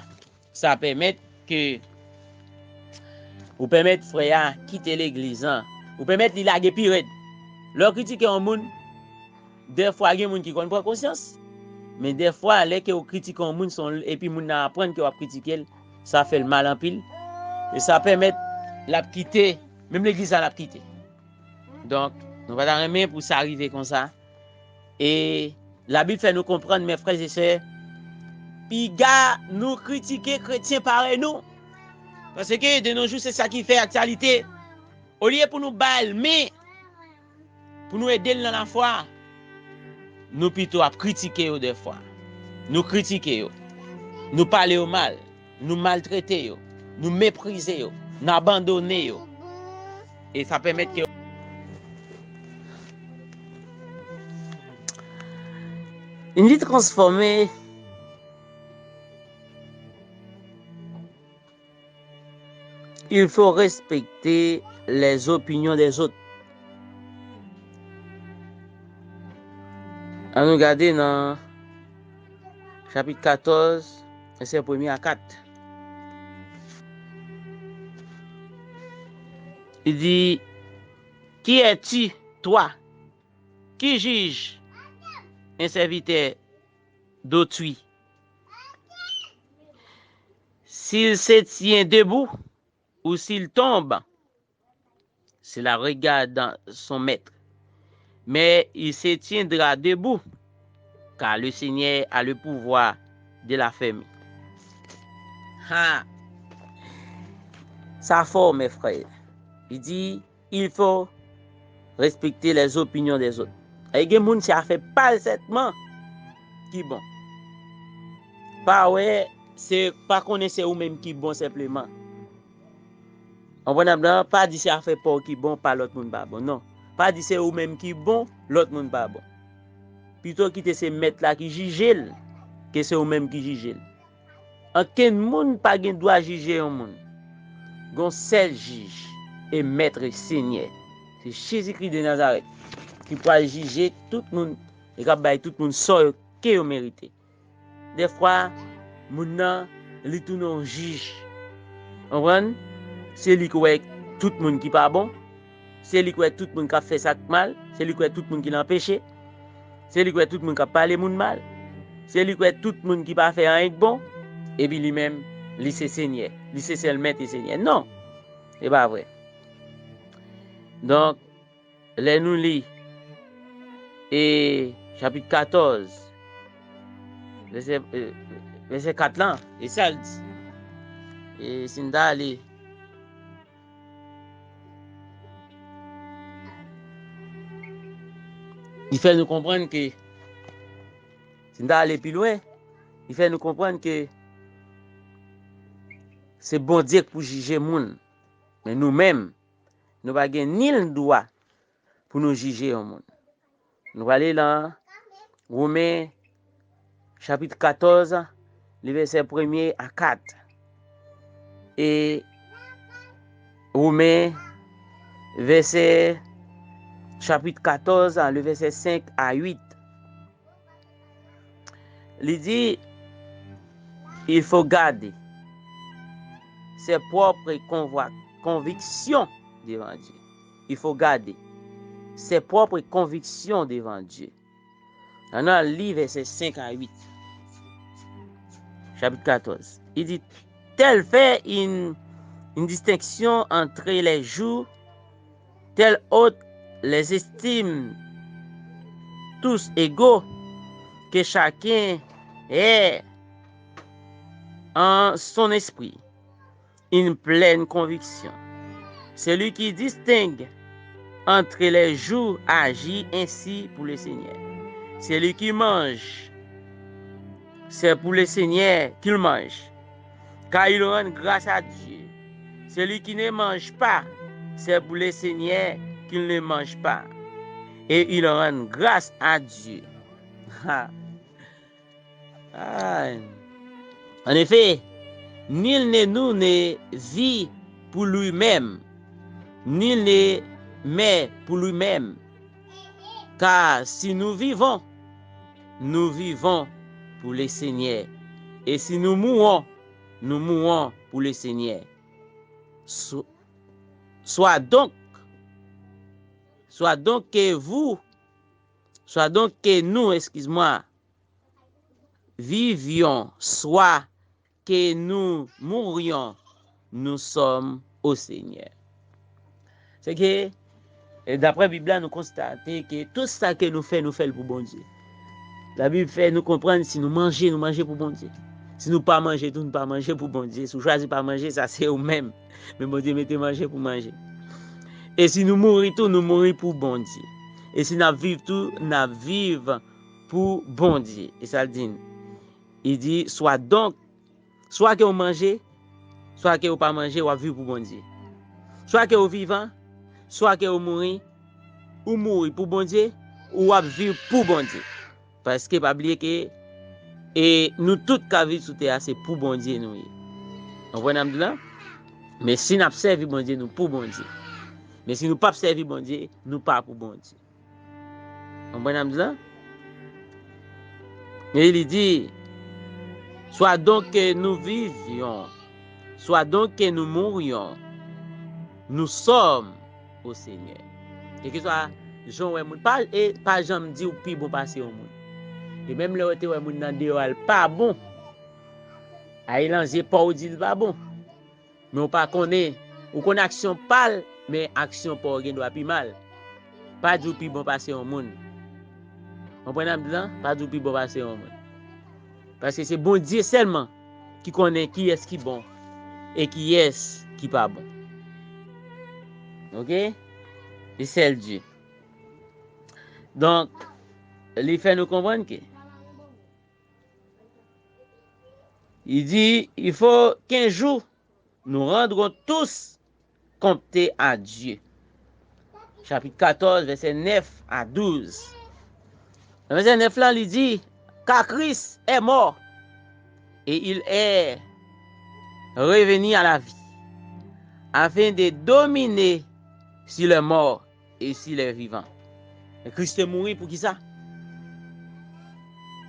ça permet que vous permettez frère quitter l'église. Hein. Vous permettez lui laguer pire. L'on critique un monde, des fois il y a des gens qui prennent conscience. Mais des fois, les que vous critiquez un monde et puis moun apprendre que vous critiquez, ça fait le mal en pile. Et ça permet la quitter, même l'église a la quitter. Donc, nous va dans main pour ça arriver comme ça. Et la Bible fait nous comprendre, mes frères et sœurs, puis gars, nous critiquer chrétiens pareil nous. Parce que de nos jours, c'est ça qui fait actualité. Au lieu pour nous balmer, pour nous aider dans la foi, nous plutôt à critiquer des fois. Nous critiquer, nous parler au mal, nous maltraiter, nous mépriser, nous abandonner. Et ça permet que une vie transformée il faut respecter les opinions des autres. À nous regarder dans chapitre 14, verset 1er à 4. Il dit, qui es-tu, toi, qui juge un serviteur d'autrui? S'il se tient debout ou s'il tombe, cela regarde son maître. Mais il se tiendra debout, car le Seigneur a le pouvoir de la fermer. Ça fort, mes frères. Il dit, il faut respecter les opinions des autres. Et il y a des gens qui a fait parfaitement qui bon. Pas ouais, c'est pas connaître ou même qui bon simplement. On va pas dire ça fait pas qui bon, pas l'autre monde pas bon. Non. Pas dire c'est ou même qui bon, l'autre monde pas bon. Plutôt quitter ces maîtres là qui jugent que c'est ou même qui jugent. Aucun monde pas gen droit juger un monde. Gon seul juge et maître Seigneur. C'est Jésus-Christ de Nazareth qui peut juger tout le monde et qui va tout le monde sort que mérité. Des fois, moun nan li tout non juge. On voit c'est lui qui ouais tout le monde qui pas bon. C'est lui qui ouais tout le monde qui a fait ça mal, c'est lui qui ouais tout le monde qui l'a empêché. C'est lui qui ouais tout le monde qui a parlé moun mal. C'est lui qui ouais tout le monde qui pas fait rien de bon et puis lui-même lui c'est Seigneur, lui c'est le maître et Seigneur. Non. C'est pas vrai. Donc les nous lit et chapitre 14 verset 4 là et ça le dit. Et Sinda allez il fait nous comprendre que Sinda aller plus loin, il fait nous comprendre que c'est bon Dieu pour juger monde. Mais nous-mêmes, nous n'avons pas ni le droit pour nous juger au monde. Nous allons aller dans Romains chapitre 14, le verset 1er à 4. Et Romains chapitre 14, le verset 5 à 8. Il dit, il faut garder ses propres convictions devant Dieu. Il faut garder ses propres convictions devant Dieu. On a lu verset 5 à 8, chapitre 14. Il dit, tel fait une distinction entre les jours, tel autre les estime tous égaux, que chacun ait en son esprit une pleine conviction. Celui qui distingue entre les jours agit ainsi pour le Seigneur. Celui qui mange, c'est pour le Seigneur qu'il mange, car il rend grâce à Dieu. Celui qui ne mange pas, c'est pour le Seigneur qu'il ne mange pas, et il rend grâce à Dieu. En effet, nul de nous ne vit pour lui-même, nul ne met pour lui-même. Car si nous vivons pour le Seigneur. Et si nous mourons pour le Seigneur. Soit donc que nous, vivions, soit que nous mourions, nous sommes au Seigneur. C'est que, d'après la Bible, nous constatons que tout ça que nous faisons pour bon Dieu. La Bible fait nous comprendre si nous mangeons pour bon Dieu. Si nous pas manger, nous pas manger pour bon Dieu. Si nous choisissons pas manger, ça c'est au même. Mais bon Dieu mettez manger pour manger. Et si nous mourons nous mourons pour bon Dieu. Et si nous vivons nous vivons pour bon Dieu. Et ça dit, il dit, soit que vous mangez, soit que vous pas manger, ou vivre pour bon Dieu. Soit que vous vivant, soit que vous mourrez, ou mourir pour bon Dieu, ou vivre pour bon Dieu. Parce que pas oublier que et nous tous qui vivons sous terre, c'est pour bon Dieu nous. On voit là? Mais si nous servons bon Dieu, nous pour bon Dieu. Mais si nous pas servons bon Dieu, nous pas pour bon Dieu. On voit là? Et il dit, soit donc que nous vivions, soit donc que nous mourions, nous sommes au Seigneur. Et que soit Jean ou moun, pas Jean me dit ou puis bon passer au monde. Et même le où moun nan dehors pas bon. A il langer pas ou dit pas bon. Mais on pas connaît ou connaît action pâle mais action pas gen doit pi mal. Pas du puis bon passer au monde. On prend blanc, pas du puis bon passer au monde. Parce que c'est bon Dieu seulement qui connaît qui est qui bon et qui est qui pas bon. OK? Et c'est Dieu. Donc, il fait nous comprendre que il dit, il faut qu'un jour, nous rendrons tous compte à Dieu. Chapitre 14, verset 9 à 12. Le verset 9 là, il dit, car Christ est mort et il est revenu à la vie, afin de dominer sur les morts et sur les vivants. Et Christ est mort pour qui ça?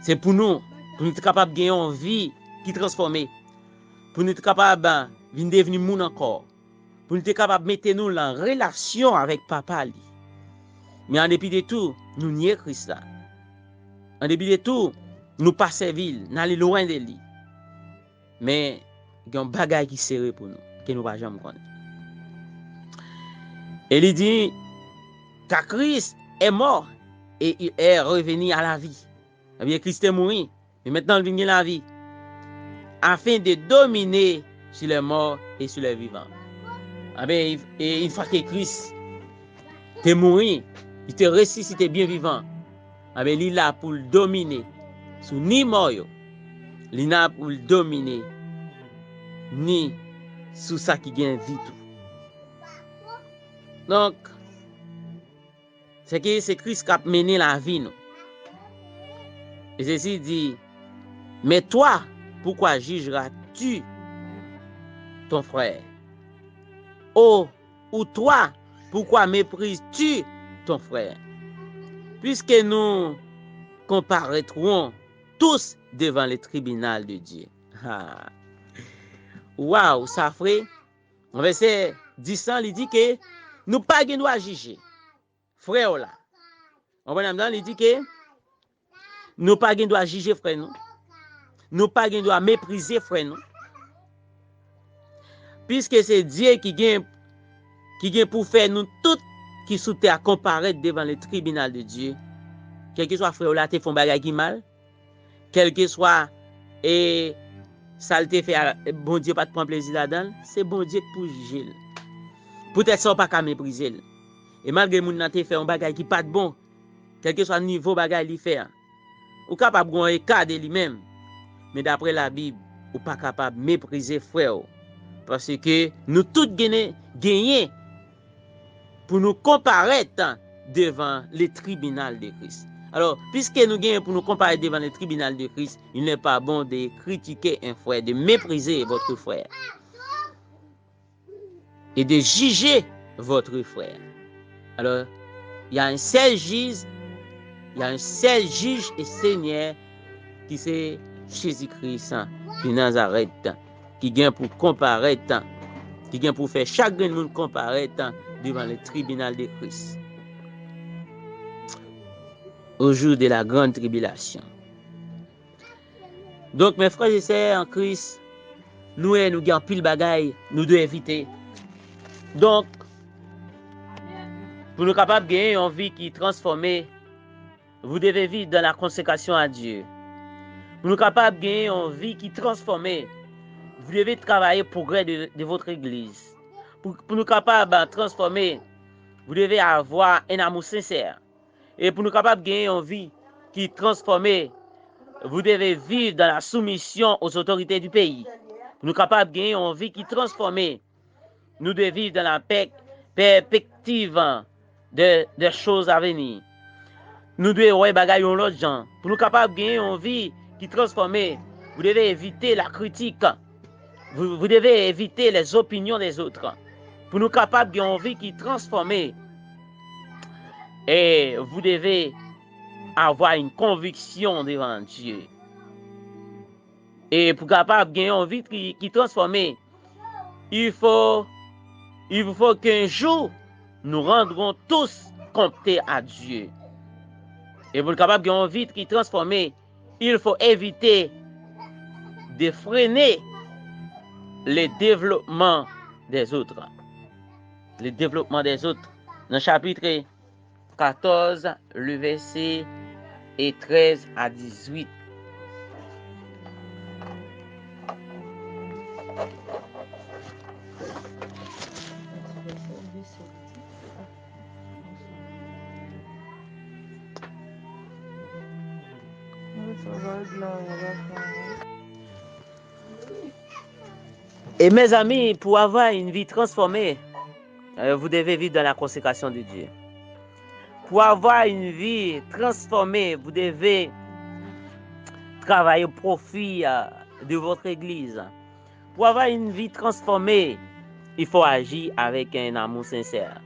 C'est pour nous être capables de gagner une vie qui transformée, pour nous être capables de devenir moun encore, pour nous être capables de mettre nous en relation avec papa. Mais en dépit de tout, nous nions Christ là. En dépit de tout, nous pas servir, nous allons loin de lui. Mais il y a un bagage qui est serré pour nous, que nous ne pouvons jamais connaître. Et il dit, car Christ est mort et il est revenu à la vie. Eh bien, Christ est mort, mais maintenant il vient à la vie, afin de dominer sur les morts et sur les vivants. Eh bien, et une fois que Christ est mort, il te ressuscité bien vivant. Eh bien, il est là pour le dominer sur ni mort, il est là pour le dominer ni sur ça qui gagne vie tout. Donc, c'est que c'est Christ qui a mené la vie nous. Et ceci dit, mais toi, pourquoi jugeras-tu ton frère? Oh, ou toi, pourquoi méprises-tu ton frère? Puisque nous comparaîtrons tous devant le tribunal de Dieu. Waouh, ça fait. En verset 10, il dit que nous pas nous à juger. frère là. On va il dit que nous pas doit juger frère nous. Nous pas doit mépriser frère nous. Puisque c'est Dieu qui gagne pour faire nous tout qui sous terre comparaître devant le tribunal de Dieu. Quel que soit frère là te font bagay qui mal, quel que soit et ça te fait bon Dieu pas te prendre plaisir là-dedans, c'est bon Dieu pour juger. Peut-être ça pas qu'à mépriser. Et malgré moun nan te fait un bagay qui pas de bon, quel que soit le niveau bagay li fait, ou capable gon écart de lui-même. Mais d'après la Bible, ou pas capable mépriser frère parce que nous tous gagner pour nous comparaître devant le tribunal de Christ. Alors, puisque nous gagnons pour nous comparer devant le tribunal de Christ, il n'est pas bon de critiquer un frère, de mépriser votre frère et de juger votre frère. Alors, il y a un seul juge, et Seigneur qui c'est Jésus-Christ de Nazareth, qui vient pour comparaître, qui vient pour faire chaque monde comparaître devant le tribunal de Christ. Au jour de la grande tribulation. Donc, mes frères et sœurs en Christ, nous gagnons pile bagaille, nous devons éviter. Donc, pour nous capables de gagner une vie qui est transformée, vous devez vivre dans la consécration à Dieu. Pour nous capables de gagner une vie qui est transformée, vous devez travailler pour le progrès de votre église. Pour nous capables de transformer, vous devez avoir un amour sincère. Et pour nous capables de gagner une vie qui est transformée, vous devez vivre dans la soumission aux autorités du pays. Pour nous capables de gagner une vie qui est transformée, nous devons vivre dans la perspective de choses à venir. Nous devons voir bagaille l'autre gens. Pour nous capables de gagner une vie qui est transformée, vous devez éviter la critique. Vous devez éviter les opinions des autres. Pour nous capables de gagner une vie qui est transformée, et vous devez avoir une conviction devant Dieu. Et pour capable gagner une vie qui est transformée, il faut qu'un jour, nous rendrons tous compte à Dieu. Et pour capable gagner une vie qui est transformée, il faut éviter de freiner le développement des autres. Le développement des autres. Dans le chapitre 14, le verset 13 à 18. Et mes amis, pour avoir une vie transformée, vous devez vivre dans la consécration de Dieu. Pour avoir une vie transformée, vous devez travailler au profit de votre église. Pour avoir une vie transformée, il faut agir avec un amour sincère.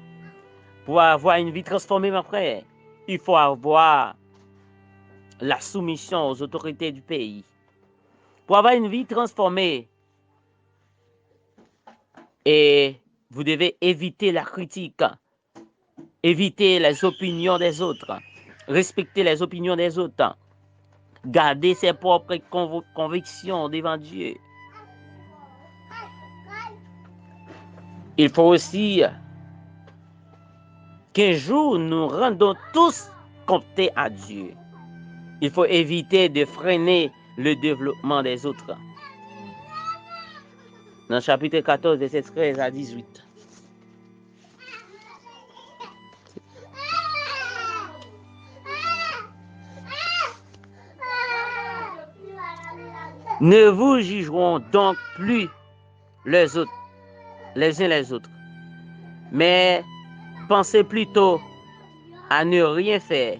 Pour avoir une vie transformée, mon frère, il faut avoir la soumission aux autorités du pays. Pour avoir une vie transformée, et vous devez éviter la critique, éviter les opinions des autres, respecter les opinions des autres, garder ses propres convictions devant Dieu. Il faut aussi qu'un jour nous rendons tous compte à Dieu. Il faut éviter de freiner le développement des autres. Dans le chapitre 14, verset 13 à 18. Ne vous jugeront donc plus les autres, les uns les autres, mais pensez plutôt à ne rien faire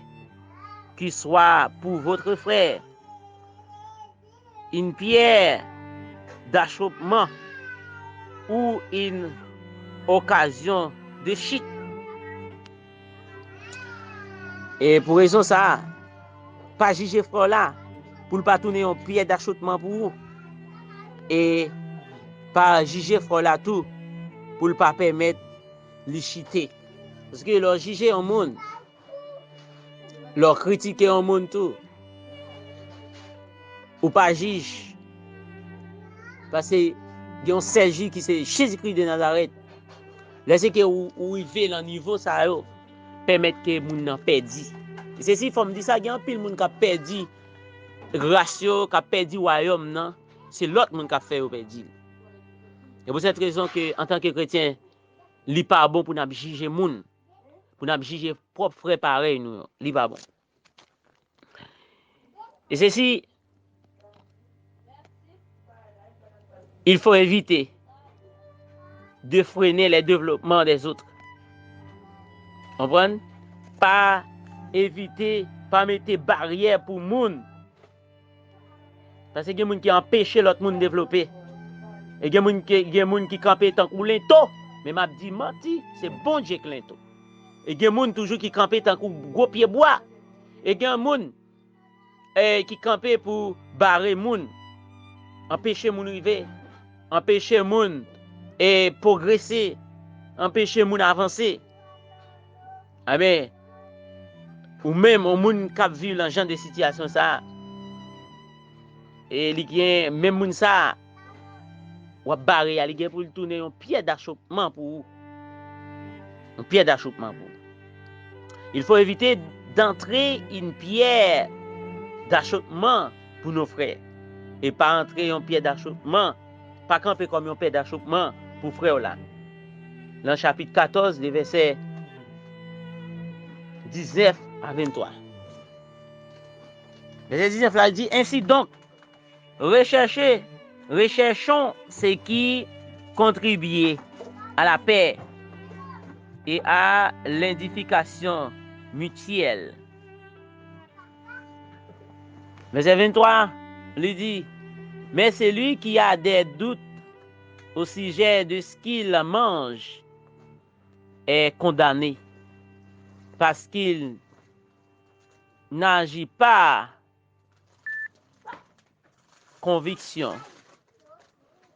qui soit pour votre frère une pierre d'achoppement ou une occasion de chute. Et pour raison ça, pas juger frère là, pour ne pas tourner une pierre d'achoppement pour vous. Et pas juger frère là tout, pour ne pas permettre de chuter. Parce que leur juger un monde, leur critiquer un monde tout, ou pas juge. Parce que il y a un Sergi qui c'est Jésus-Christ de Nazareth. Laissez que où il fait le niveau ça yo, permettre que moun nan perdi. Et c'est si faut me dire ça, il y a un pile moun qui a perdu ratio, qui a perdu royaume nan, c'est l'autre moun qui a fait au perdu. Et pour cette raison que en tant que chrétien, li pas bon pour nous juger moun, pour nous juger propre frère pareil nous, li pas bon. Et ceci, il faut éviter de freiner le développement des autres. Comprenez? Pas éviter, pas mettre barrière pour moun. Parce que il y a des gens qui empêchent l'autre monde de développer. Et il y a des gens qui campent tant que lento. Mais m'a dit menti, c'est bon Dieu que lento. Et il y a des gens toujours qui campent tant que gros pied bois. Et il y a des gens qui campent pour barrer moun, empêcher moun river, empêcher moun et progresser, empêcher moun avancer. Ah ben, ou même au moun qui vit dans genre de situation ça. Et li gen même moun ça ou barrer, li gen pour tourner un pied d'achoppement pour vous. Un pied d'achoppement pour vous. Il faut éviter d'entrer une pierre d'achoppement pour nos frères et pas entrer un pied d'achoppement, pas camper comme un pied d'achoppement pour frères là. Dans le chapitre 14, les versets 19 à 23. Verset 19 là dit ainsi donc, recherchons ce qui contribue à la paix et à l'édification mutuelle. Verset 23, il dit, mais celui qui a des doutes au sujet de ce qu'il mange est condamné parce qu'il n'agit pas conviction.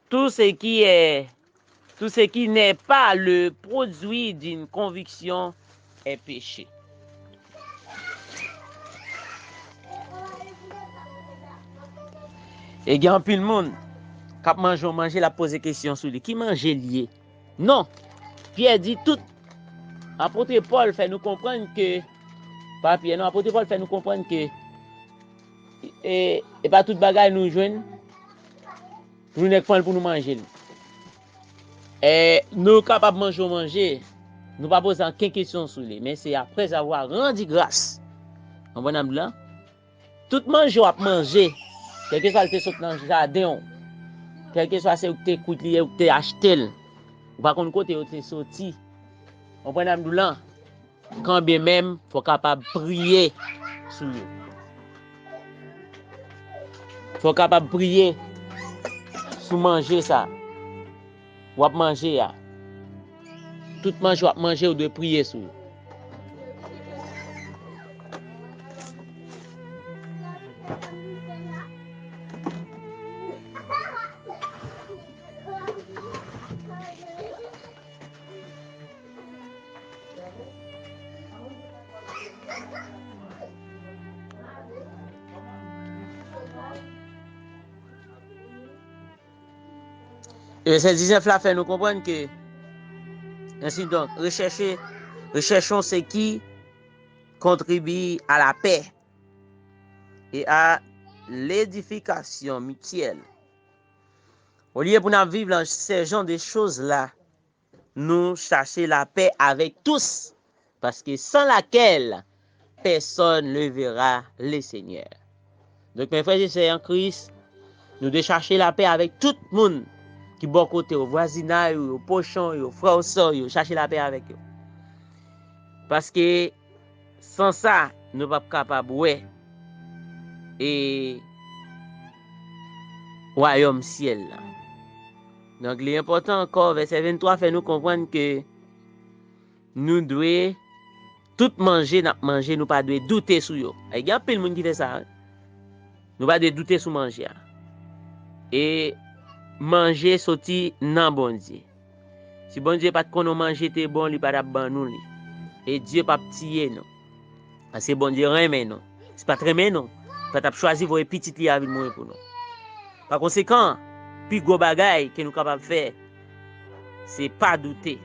Tout ce qui n'est pas le produit d'une conviction est péché. Et il y a un peu de monde qui mange la pose question sur lui. Qui mange lié? Non. Pierre dit tout. Apôtre Paul fait nous comprendre que pas Pierre, non, apôtre Paul fait nous comprendre que et pas toute bagaille nous joignent. Nous n'est pas pour nous manger. Et nous capables de manger, nous pas poser aucune question sur lui, mais c'est après avoir rendu grâce. On va là. Tout manger à manger, quel que soit le sorti dans le jardin, quel que soit ce que tu coûte lié ou tu acheté, ou par contre côté où tu sorti. On va là. Quand bien même, faut capable prier sur lui. Faut capable prier sur manger ça. Ou manger ya. Tout manger ou de prier sur. Et ce 19 là fait nous comprendre que ainsi donc recherchons ce qui contribue à la paix et à l'édification mutuelle. Au lieu pour nous vivre dans ces genre de choses là, nous chercher la paix avec tous parce que sans laquelle personne ne verra le Seigneur. Donc mes frères et sœurs en Christ, nous devons chercher la paix avec tout le monde. Qui bon côté au voisinage, au pochon, au frère, au soeur, chercher la paix avec eux. Parce que sans ça, nous ne sommes pas capables et royaume ciel. Donc l'important encore, verset 23 fait nous comprendre que nous devons tout manger, nous pas devons douter sur eux. Il y a plein de monde qui fait ça. Nous pas devons douter sur manger. Et manger sorti nan bon Dieu. Si bon Dieu pas qu'on manger t'es bon, li pas ban nous li. Et Dieu pas pitié nous. Parce que bon Dieu remet nous. C'est pas très mais non. Pas choisi vos petites li avec moi pour nous. Par conséquent, puis gros bagay que nous capable faire, c'est pas douter.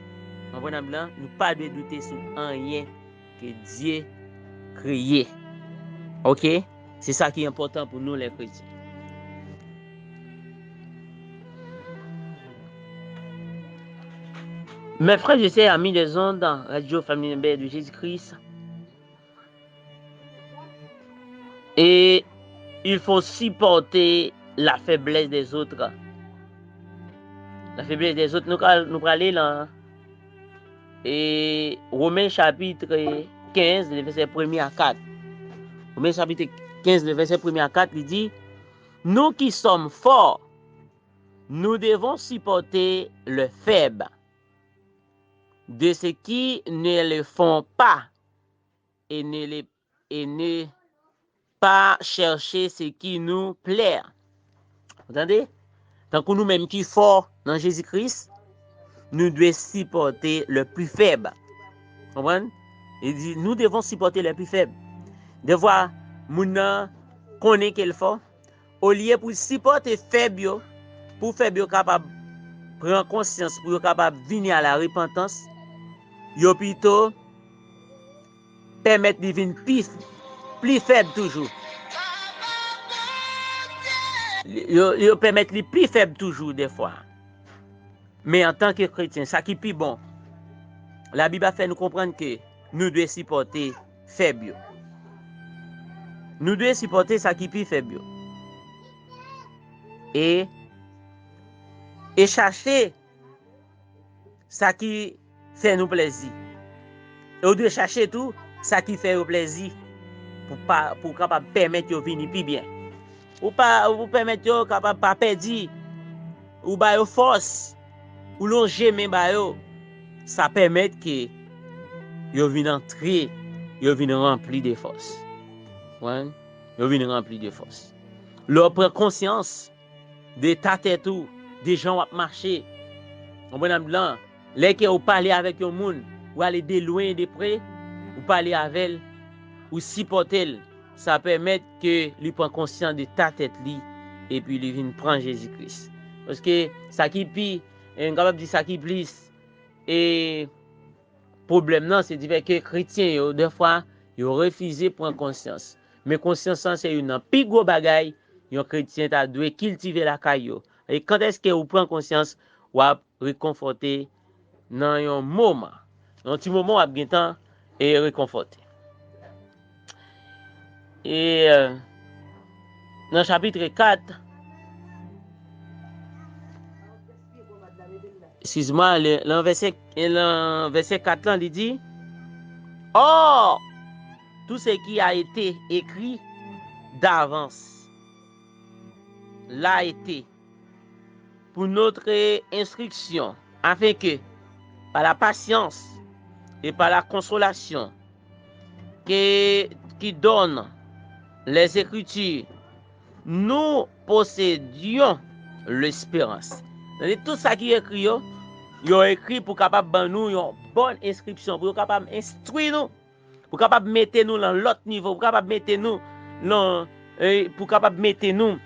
En bon blanc, nous pas de douter sur rien que Dieu créé. OK? C'est ça qui est important pour nous les chrétiens. Mes frères et sœurs, amis des ondes, dans Radio Famille de Jésus-Christ. Et il faut supporter la faiblesse des autres. La faiblesse des autres, nous allons aller là. Et Romains chapitre 15, le verset 1 à 4. Romains chapitre 15, le verset 1 à 4, il dit, nous qui sommes forts, nous devons supporter le faible de ceux qui ne le font pas et ne pas chercher ce qui nous plaît. Vous entendez? Tant que nous-mêmes qui sommes forts dans Jésus-Christ, nous devons supporter le plus faible. Vous comprenez? Il dit, nous devons supporter le plus faible. De voir, nous connaissons qu'il faut, au lieu pour supporter faible, pour faible capable de prendre conscience, pour capable de venir à la repentance, yo plutôt permettre de venir plus faible toujours. Yo permettre les plus faible toujours des fois. Mais en tant que chrétien, ça qui est plus bon. La Bible a fait nous comprendre que nous devons supporter faible. Nous devons supporter ça qui est plus faible. Et chercher ça qui fait nous plaisir. Et on doit chercher tout ça qui fait nous plaisir pour capable permettre de venir plus bien. Ou permettre de capable pas perdre ou ba yo force ou longer men ba yo. Ça permet que yo viennent entrer, yo viennent remplir de force. Ouais, yo viennent remplir de force. Leur prend conscience de ta tête ou des gens qui marcher. On bon blanc, les qui ou parler avec un monde, ou aller de loin de près, ou parler avec elle, ou supporter, ça permet que lui prend conscience de ta tête li et puis lui vient prendre Jésus-Christ. Parce que ça qui pi, on capable dire ça qui plus et problème non, c'est que chrétiens des fois ils refusé prendre conscience. Mais conscience c'est une plus gros bagaille, un chrétien ta doit cultiver la caillou. Et quand est-ce que vous prend conscience ou à réconforter dans un moment, un petit moment à bien temps et réconforter. Et dans le chapitre 4, excuse-moi, le verset 4 là, il dit, or, tout ce qui a été écrit d'avance l'a été pour notre instruction, afin que, par la patience et par la consolation qui donne les Écritures, nous possédions l'espérance. Tout ça qui est écrit, il est écrit pour capable de nous une bonne inscription, pour capable instruire nous, pour capable mettre nous dans l'autre niveau, pour capable mettre nous dans, pour capable mettre nous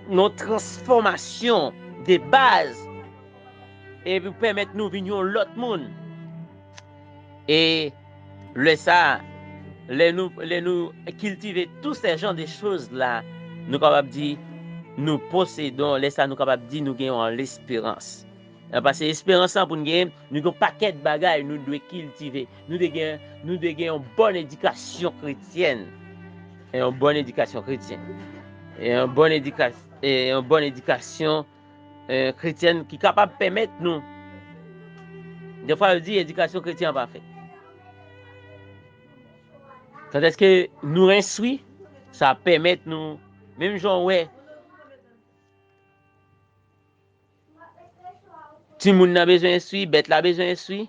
nos transformations de base et pour permettre nous venir l'autre monde. Et le ça, nous cultiver tous ces genres de choses là, nous capable dire nous possédons, les ça nous capable dire nous gagnons l'espérance. Parce que l'espérance pour nous gagner, nous avons un paquet de bagages nous devons cultiver. Nous devons une bonne éducation chrétienne. Et une bonne éducation chrétienne. Et une bonne éducation chrétienne qui est capable de permettre nous. Des fois, je dis éducation chrétienne parfaite. Quand est-ce que nous instruit, ça permet nous, même genre, ouais, si moun n'a besoin d'instruire, bête la besoin d'instruire,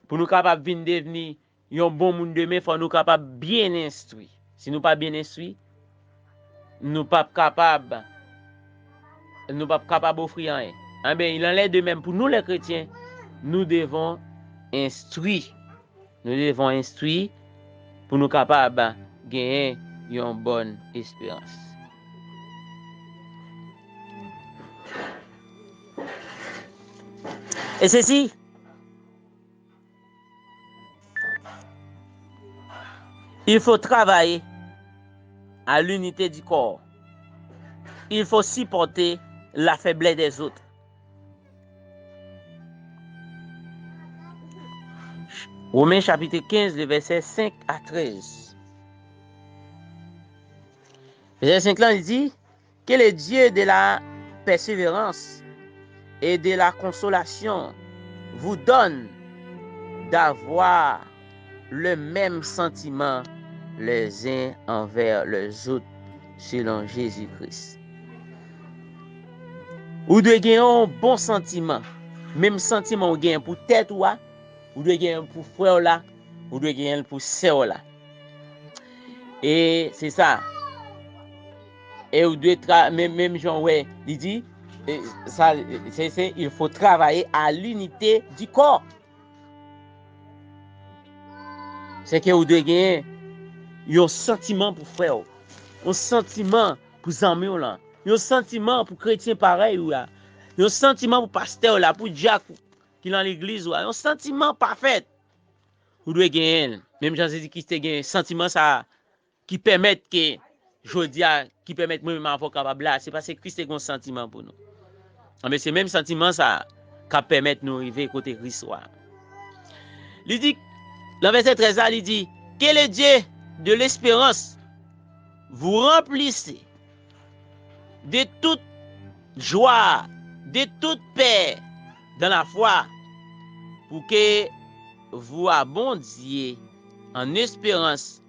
pour nous capables de devenir un bon monde demain, il faut nous capables bien instruire. Si nous pas bien instruire, nous pas capables d'offrir rien. Eh bien, il en est de même pour nous les chrétiens, nous devons instruire. Nous devons instruire pour nous capables de gagner une bonne espérance. Et ceci, il faut travailler à l'unité du corps. Il faut supporter la faiblesse des autres. Romains chapitre 15, le verset 5 à 13. Verset 5 là, il dit que le Dieu de la persévérance et de la consolation vous donne d'avoir le même sentiment les uns envers les autres selon Jésus-Christ. Vous devez gagner un bon sentiment, même sentiment vous gagnez pour tête ou vous devez gagner pour frère là, vous devez gagner pour sœur là. Et c'est ça. Et vous devez même Jean ouais, il dit ça c'est il faut travailler à l'unité du corps. C'est que vous devez gagner un sentiment pour frère, un sentiment pour amis là, un sentiment pour chrétien pareil là, un sentiment pour pasteur là, pour Jacques qui dans l'église là, un sentiment parfait. Vous devez gagner, même Jésus-Christ a gagné sentiment ça qui permet que jodia qui permet moi même avoir capable là, c'est parce que Christ a un sentiment pour nous. Mais c'est même sentiment ça qui permet nous arriver côté Christ. Il dit dans verset 13 il dit que le Dieu de l'espérance vous remplissez de toute joie, de toute paix dans la foi, pour que vous abondiez en espérance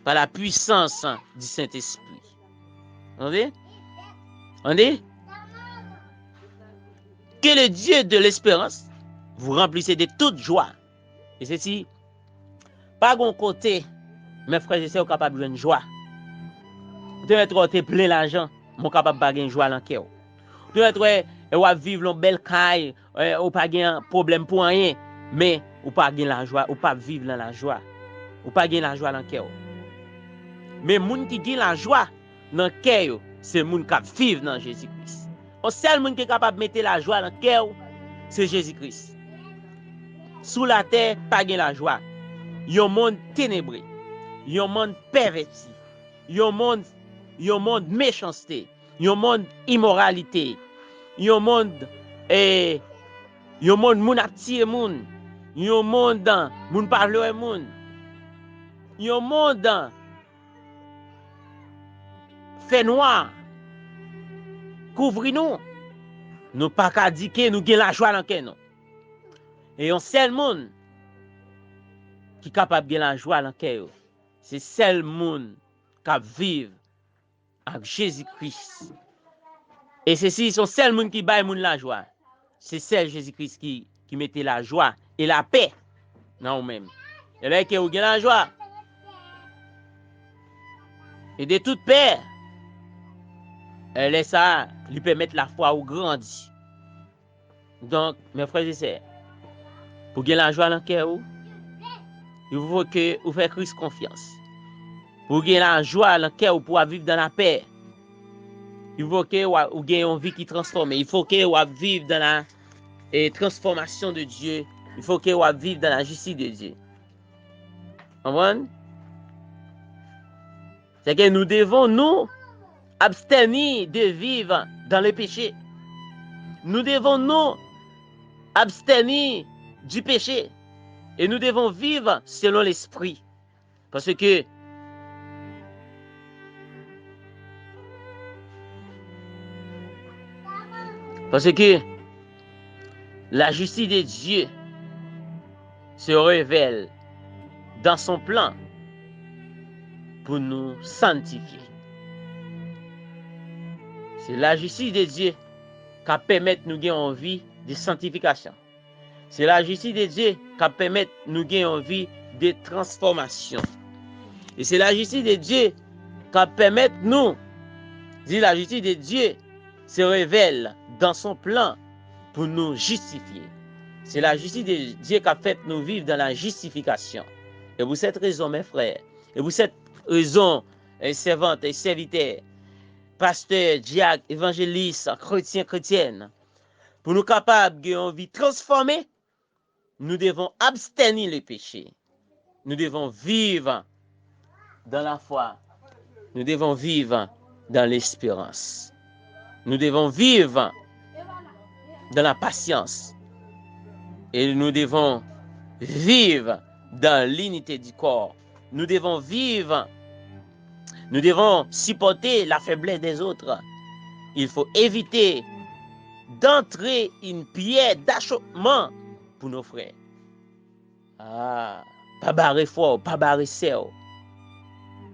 par la puissance du Saint-Esprit. Entendez? Entendez? Que le Dieu de l'espérance vous remplissez de toute joie. Et ceci, pas bon côté, mes frères et sœurs, capables de joie. Vous devez être plein d'argent, mon capable de gagner joie dans le cœur. Vous devez être vivre une belle caille, ou pas de problème pour rien, mais ou pas gagner la joie, ou pas vivre dans la joie. Ou pas gagner la joie dans le cœur. Mais moun qui gagne la joie dans le cœur, c'est moun qui vivent dans Jésus-Christ. Le seul moun qui est capable de mettre la joie dans le cœur, c'est Jésus-Christ. Sous la terre, pas gagner la joie. Yon monde ténébré, yon monde perverti, yon monde méchanceté, yon monde immoralité, yon monde moun ap tire moun, yon monde moun parle moun, yon monde fait noir, couvre nous pas qu'à dire que nous gagne la joie dans le non. Et yon seul monde qui est capable de gagner la joie dans le cœur, c'est seul monde qui vit avec Jésus-Christ. Et ceci sont seul monde qui baille moun la joie. C'est seul Jésus-Christ qui mettait la joie et la paix dans vous-même. Et là que vous gagnez la joie et de toute paix, elle est ça lui permettre la foi ou grandir. Donc mes frères et sœurs, pour gagner la joie dans le cœur, il faut que vous fassiez Christ confiance. Pour gagner la joie dans le cœur, pour vivre dans la paix, il faut que vous ayez une vie qui transforme. Il faut que vous viviez dans la transformation de Dieu. Il faut que vous viviez dans la justice de Dieu. Vous comprenez? C'est que nous devons nous abstenir de vivre dans le péché. Nous devons nous abstenir du péché. Et nous devons vivre selon l'esprit. Parce que la justice de Dieu se révèle dans son plan pour nous sanctifier. C'est la justice de Dieu qui permet de nous gagner en vie de sanctification. C'est la justice de Dieu qui permet de nous gagner en vie de transformation. Et c'est la justice de Dieu qui permet de nous, la justice de Dieu se révèle dans son plan pour nous justifier. C'est la justice de Dieu qui a fait nous vivre dans la justification. Et pour cette raison, mes frères, et pour cette raison, servantes et serviteurs, pasteurs, diacres, évangélistes, chrétiens, chrétiennes, pour nous capables d'une vie transformée, nous devons abstenir les péchés. Nous devons vivre dans la foi. Nous devons vivre dans l'espérance. Nous devons vivre dans la patience. Et nous devons vivre dans l'unité du corps. Nous devons vivre, nous devons supporter la faiblesse des autres. Il faut éviter d'entrer une pierre d'achoppement pour nos frères. Ah, pas barrer fort, pas barrer serre.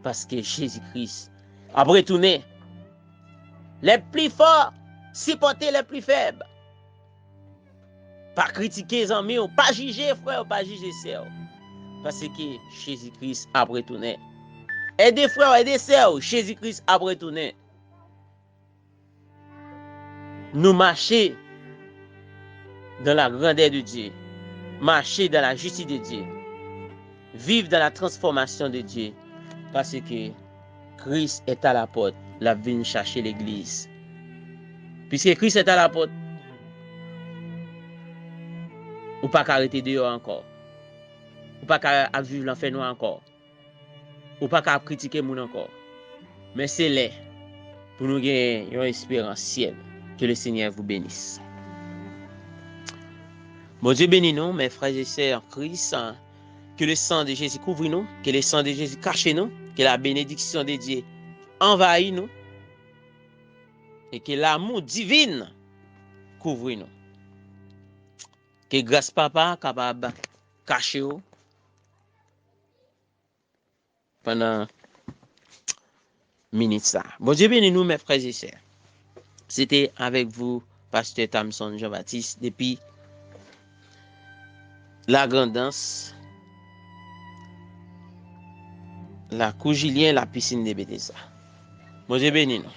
Parce que Jésus-Christ a retourné. Les plus forts supporter les plus faibles. Pas critiquer les amis, pas juger frère, pas juger sœur. Parce que Jésus-Christ a retourné. Aidez frères, aidez sœurs, Jésus-Christ a retourné. Nous marcher dans la grandeur de Dieu. Marcher dans la justice de Dieu. Vivre dans la transformation de Dieu. Parce que Christ est à la porte. La vigne chercher l'église. Puisque Christ est à la porte, ou pas arrêter dehors encore. Ou pas qu'à vivre l'enfer noir encore. Ou pas qu'à critiquer moun encore. Mais c'est là pour nous gagner une espérance ciel. Que le Seigneur vous bénisse. Bon Dieu bénisse nous, mes frères et sœurs en Christ. Que le sang de Jésus couvre nous. Que le sang de Jésus cache nous. Que la bénédiction de Dieu envahit nous. Et que l'amour divin couvre nous. Que grâce papa capable cacher nous pendant minutes ça. Bon Dieu bénisse nous mes frères et sœurs. C'était avec vous pasteur Tamson Jean-Baptiste depuis la Grandance, la Cougilien, la piscine de Bethesda. Bon Dieu bénisse nous.